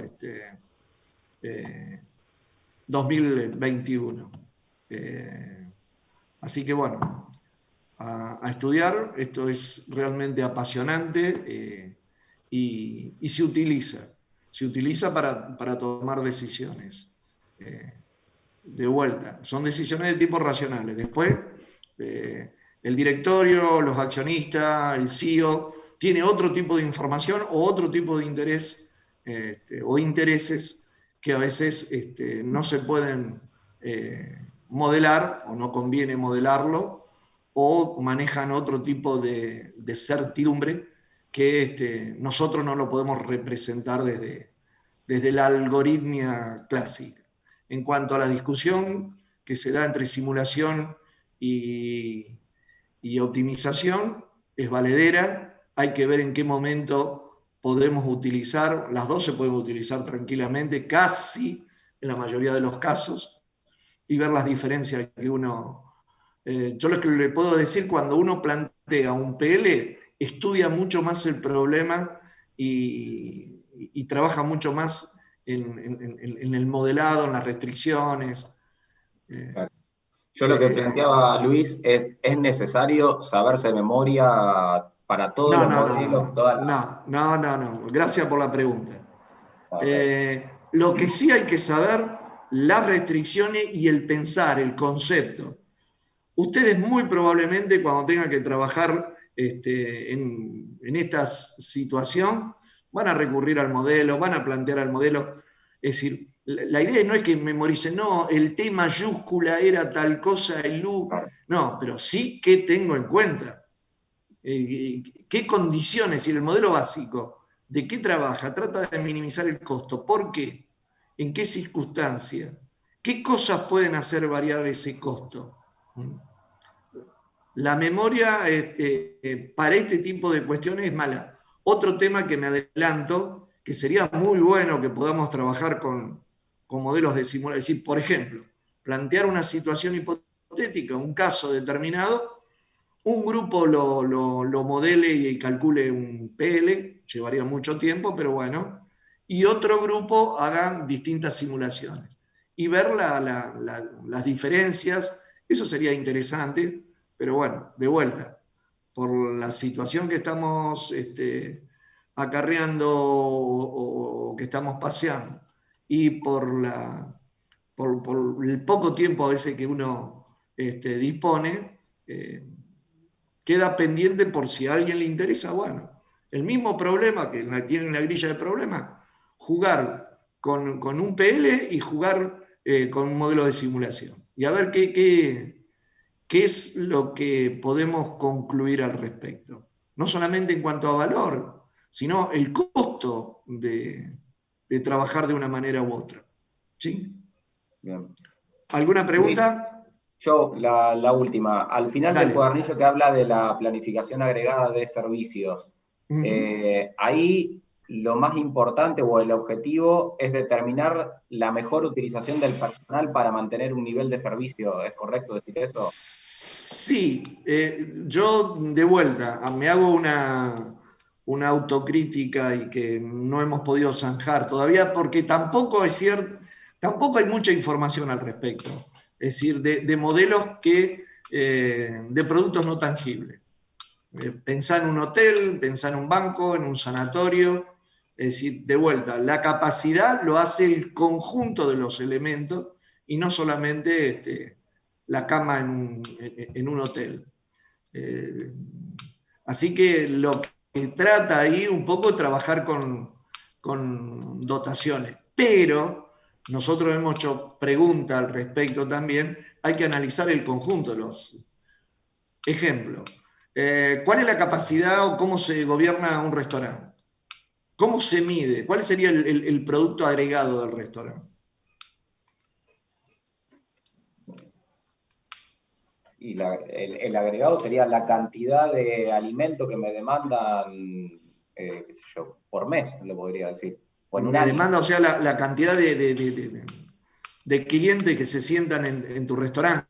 2021. Así que bueno, a estudiar, esto es realmente apasionante y se utiliza para tomar decisiones. De vuelta, son decisiones de tipo racionales. Después, el directorio, los accionistas, el CEO, tiene otro tipo de información o otro tipo de interés o intereses que a veces no se pueden modelar o no conviene modelarlo, o manejan otro tipo de certidumbre que nosotros no lo podemos representar desde la algoritmia clásica. En cuanto a la discusión que se da entre simulación y optimización, es valedera. Hay que ver en qué momento podemos utilizar, las dos se pueden utilizar tranquilamente, casi en la mayoría de los casos, y ver las diferencias que uno... yo lo que le puedo decir, cuando uno plantea un PL, estudia mucho más el problema y trabaja mucho más en el modelado, en las restricciones. Yo lo que planteaba, Luis, ¿es necesario saberse de memoria para todos los modelos? No. Gracias por la pregunta. Lo que sí hay que saber, las restricciones y el pensar, el concepto. Ustedes muy probablemente cuando tengan que trabajar en esta situación, van a recurrir al modelo, van a plantear al modelo. Es decir, la idea no es que memoricen, no, el T mayúscula era tal cosa, el U. No, pero sí que tengo en cuenta. ¿Qué condiciones? Y el modelo básico, ¿de qué trabaja? Trata de minimizar el costo. ¿Por qué? ¿En qué circunstancias? ¿Qué cosas pueden hacer variar ese costo? La memoria para este tipo de cuestiones es mala. Otro tema que me adelanto, que sería muy bueno que podamos trabajar con modelos de simulación, es decir, por ejemplo, plantear una situación hipotética, un caso determinado, un grupo lo modele y calcule un PL, llevaría mucho tiempo, pero bueno, y otro grupo haga distintas simulaciones y ver las diferencias. Eso sería interesante, pero bueno, de vuelta, por la situación que estamos acarreando o que estamos paseando y por el poco tiempo a veces que uno dispone, queda pendiente por si a alguien le interesa. Bueno, el mismo problema que tiene en la grilla de problemas, jugar con un PL y jugar con un modelo de simulación. Y a ver qué es lo que podemos concluir al respecto. No solamente en cuanto a valor, sino el costo de trabajar de una manera u otra. ¿Sí? Bien. ¿Alguna pregunta? Yo, la última. Al final del cuadernillo que habla de la planificación agregada de servicios, ahí lo más importante o el objetivo es determinar la mejor utilización del personal para mantener un nivel de servicio. ¿Es correcto decir eso? Sí, yo de vuelta me hago una autocrítica y que no hemos podido zanjar todavía porque tampoco es cierto, tampoco hay mucha información al respecto. Es decir, de modelos de productos no tangibles. Pensar en un hotel, pensar en un banco, en un sanatorio. Es decir, de vuelta, la capacidad lo hace el conjunto de los elementos y no solamente la cama en un hotel. Así que lo que trata ahí un poco es trabajar con dotaciones. Pero nosotros hemos hecho preguntas al respecto también. Hay que analizar el conjunto de los ejemplos. ¿Cuál es la capacidad o cómo se gobierna un restaurante? ¿Cómo se mide? ¿Cuál sería el producto agregado del restaurante? Y el agregado sería la cantidad de alimento que me demandan, qué sé yo, por mes, lo podría decir. O en un Me año. demanda, o sea, la cantidad de clientes que se sientan en tu restaurante.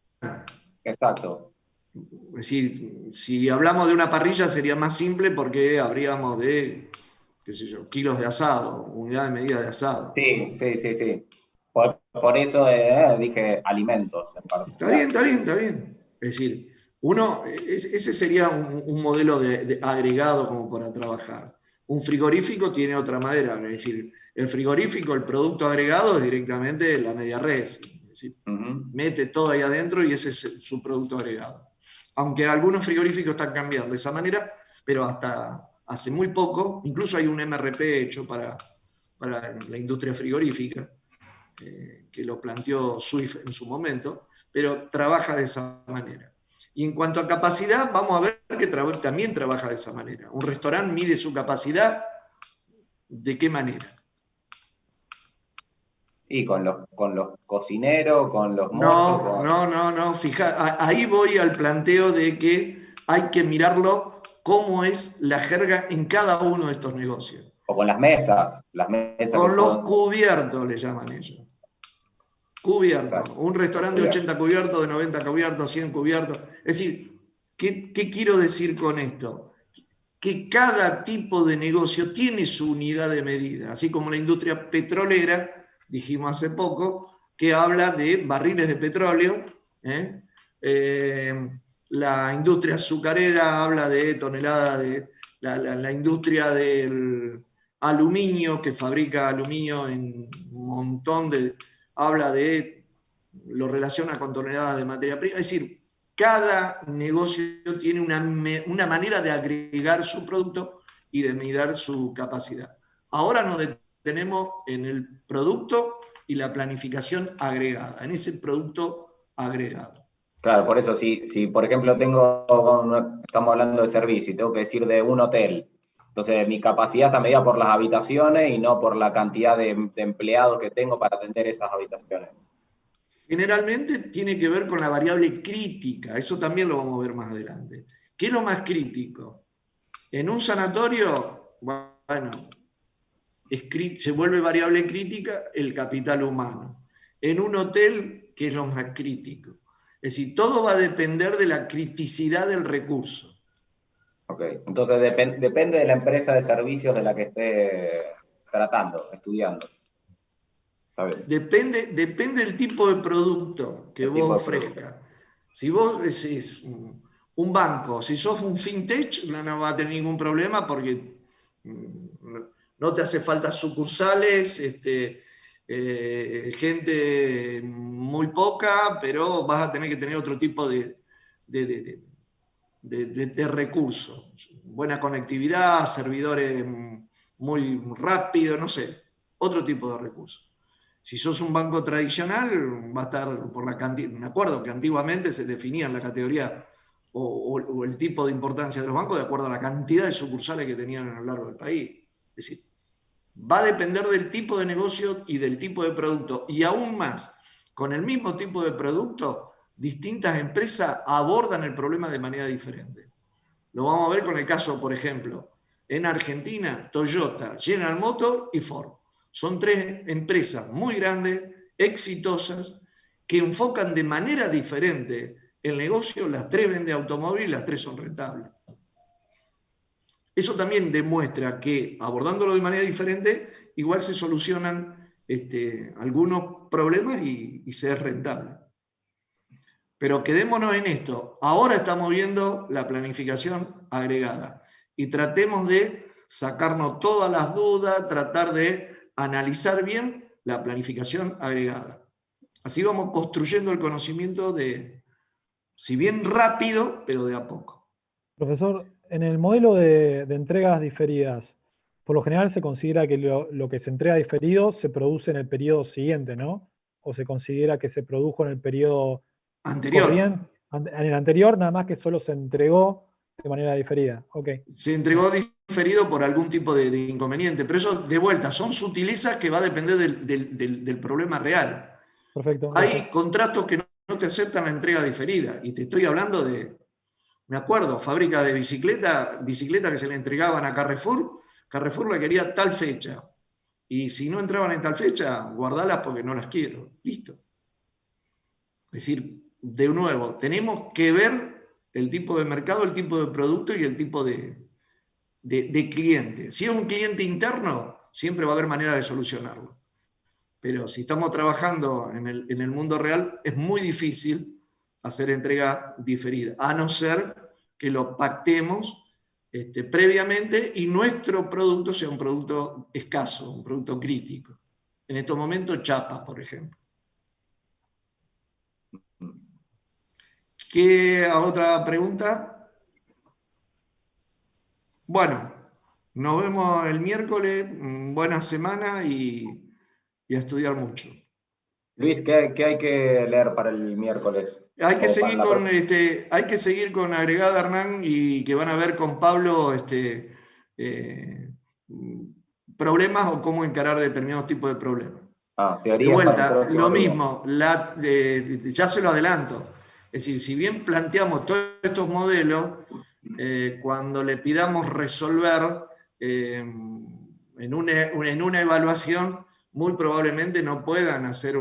Exacto. Es decir, si hablamos de una parrilla sería más simple porque habríamos de, qué sé yo, kilos de asado, unidad de medida de asado. Sí. Por eso dije alimentos en particular. Está bien. Es decir, ese sería un modelo de agregado como para trabajar. Un frigorífico tiene otra manera, es decir, el frigorífico, el producto agregado es directamente la media res. Es decir, mete todo ahí adentro y ese es su producto agregado. Aunque algunos frigoríficos están cambiando de esa manera, pero hasta hace muy poco, incluso hay un MRP hecho para la industria frigorífica, que lo planteó Swift en su momento, pero trabaja de esa manera. Y en cuanto a capacidad, vamos a ver que también trabaja de esa manera. Un restaurante mide su capacidad, ¿de qué manera? Y con los cocineros, con los mozos. No, fija, ahí voy al planteo de que hay que mirarlo cómo es la jerga en cada uno de estos negocios. O con las mesas. Con los cubiertos le llaman ellos. Cubiertos. Un restaurante de 80 cubiertos, de 90 cubiertos, 100 cubiertos. Es decir, ¿qué quiero decir con esto? Que cada tipo de negocio tiene su unidad de medida, así como la industria petrolera, dijimos hace poco, que habla de barriles de petróleo, la industria azucarera habla de toneladas, de la industria del aluminio, que fabrica aluminio en un montón habla de, lo relaciona con toneladas de materia prima, es decir, cada negocio tiene una manera de agregar su producto y de medir su capacidad. Ahora nos detenemos en el producto y la planificación agregada, en ese producto agregado. Claro, por eso, si por ejemplo estamos hablando de servicio y tengo que decir de un hotel, entonces mi capacidad está medida por las habitaciones y no por la cantidad de empleados que tengo para atender esas habitaciones. Generalmente tiene que ver con la variable crítica, eso también lo vamos a ver más adelante. ¿Qué es lo más crítico? En un sanatorio, bueno, se vuelve variable crítica el capital humano. En un hotel, ¿qué es lo más crítico? Es decir, todo va a depender de la criticidad del recurso. Ok, entonces depende de la empresa de servicios de la que esté tratando, estudiando. Depende del tipo de producto que vos ofrezcas. Si vos decís un banco, si sos un fintech, no va a tener ningún problema porque no te hace falta sucursales, gente muy poca, pero vas a tener que tener otro tipo de recursos. Buena conectividad, servidores muy rápidos, no sé, otro tipo de recursos. Si sos un banco tradicional, va a estar por la cantidad. Me acuerdo que antiguamente se definía la categoría o el tipo de importancia de los bancos de acuerdo a la cantidad de sucursales que tenían a lo largo del país. Es decir, va a depender del tipo de negocio y del tipo de producto. Y aún más, con el mismo tipo de producto, distintas empresas abordan el problema de manera diferente. Lo vamos a ver con el caso, por ejemplo, en Argentina, Toyota, General Motors y Ford. Son tres empresas muy grandes, exitosas, que enfocan de manera diferente el negocio. Las tres venden automóviles y las tres son rentables. Eso también demuestra que, abordándolo de manera diferente, igual se solucionan algunos problemas y se es rentable. Pero quedémonos en esto. Ahora estamos viendo la planificación agregada y tratemos de sacarnos todas las dudas, tratar de analizar bien la planificación agregada. Así vamos construyendo el conocimiento si bien rápido, pero de a poco. Profesor, en el modelo de entregas diferidas, por lo general se considera que lo que se entrega diferido se produce en el periodo siguiente, ¿no? ¿O se considera que se produjo en el periodo anterior? En el anterior, nada más que solo se entregó de manera diferida. Okay. Se entregó diferido por algún tipo de inconveniente, pero eso, de vuelta, son sutilezas que va a depender del problema real. Perfecto. Hay contratos que no no te aceptan la entrega diferida. Y te estoy hablando de, me acuerdo, fábrica de bicicleta que se le entregaban a Carrefour. Carrefour la quería tal fecha. Y si no entraban en tal fecha, guardalas porque no las quiero. Listo. Es decir, de nuevo, tenemos que ver el tipo de mercado, el tipo de producto y el tipo de cliente. Si es un cliente interno, siempre va a haber manera de solucionarlo. Pero si estamos trabajando en el mundo real, es muy difícil hacer entrega diferida, a no ser que lo pactemos previamente y nuestro producto sea un producto escaso, un producto crítico. En estos momentos, chapas, por ejemplo. ¿Qué otra pregunta? Bueno, nos vemos el miércoles. Buena semana y a estudiar mucho. Luis, ¿qué hay que leer para el miércoles? Hay que seguir con Agregada, Hernán, y que van a ver con Pablo problemas o cómo encarar determinados tipos de problemas. Teoría. De vuelta, lo mismo, ya se lo adelanto. Es decir, si bien planteamos todos estos modelos, cuando le pidamos resolver en una evaluación, muy probablemente no puedan hacer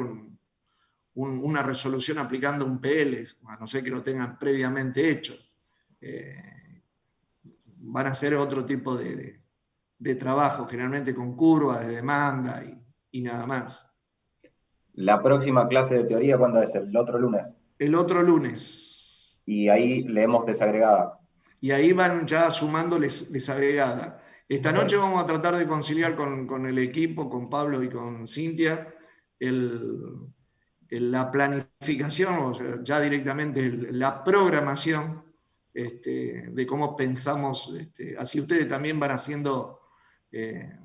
una resolución aplicando un PL, a no ser que lo tengan previamente hecho. Van a hacer otro tipo de trabajo, generalmente con curvas de demanda y nada más. ¿La próxima clase de teoría cuándo es? ¿El otro lunes? El otro lunes. Y ahí leemos desagregada. Y ahí van ya sumando desagregada. Esta noche vamos a tratar de conciliar con el equipo, con Pablo y con Cintia, la planificación, o sea, ya directamente la programación de cómo pensamos, así ustedes también van haciendo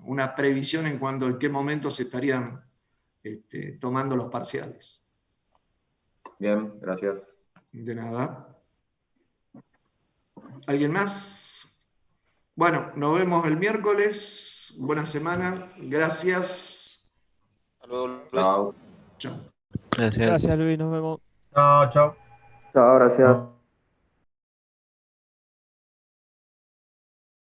una previsión en cuanto a en qué momento se estarían tomando los parciales. Bien, gracias. De nada. ¿Alguien más? Bueno, nos vemos el miércoles. Buena semana. Gracias. Hasta luego, Luis. Chao. Chao. Gracias, Luis. Nos vemos. Chao, chao. Chao, gracias.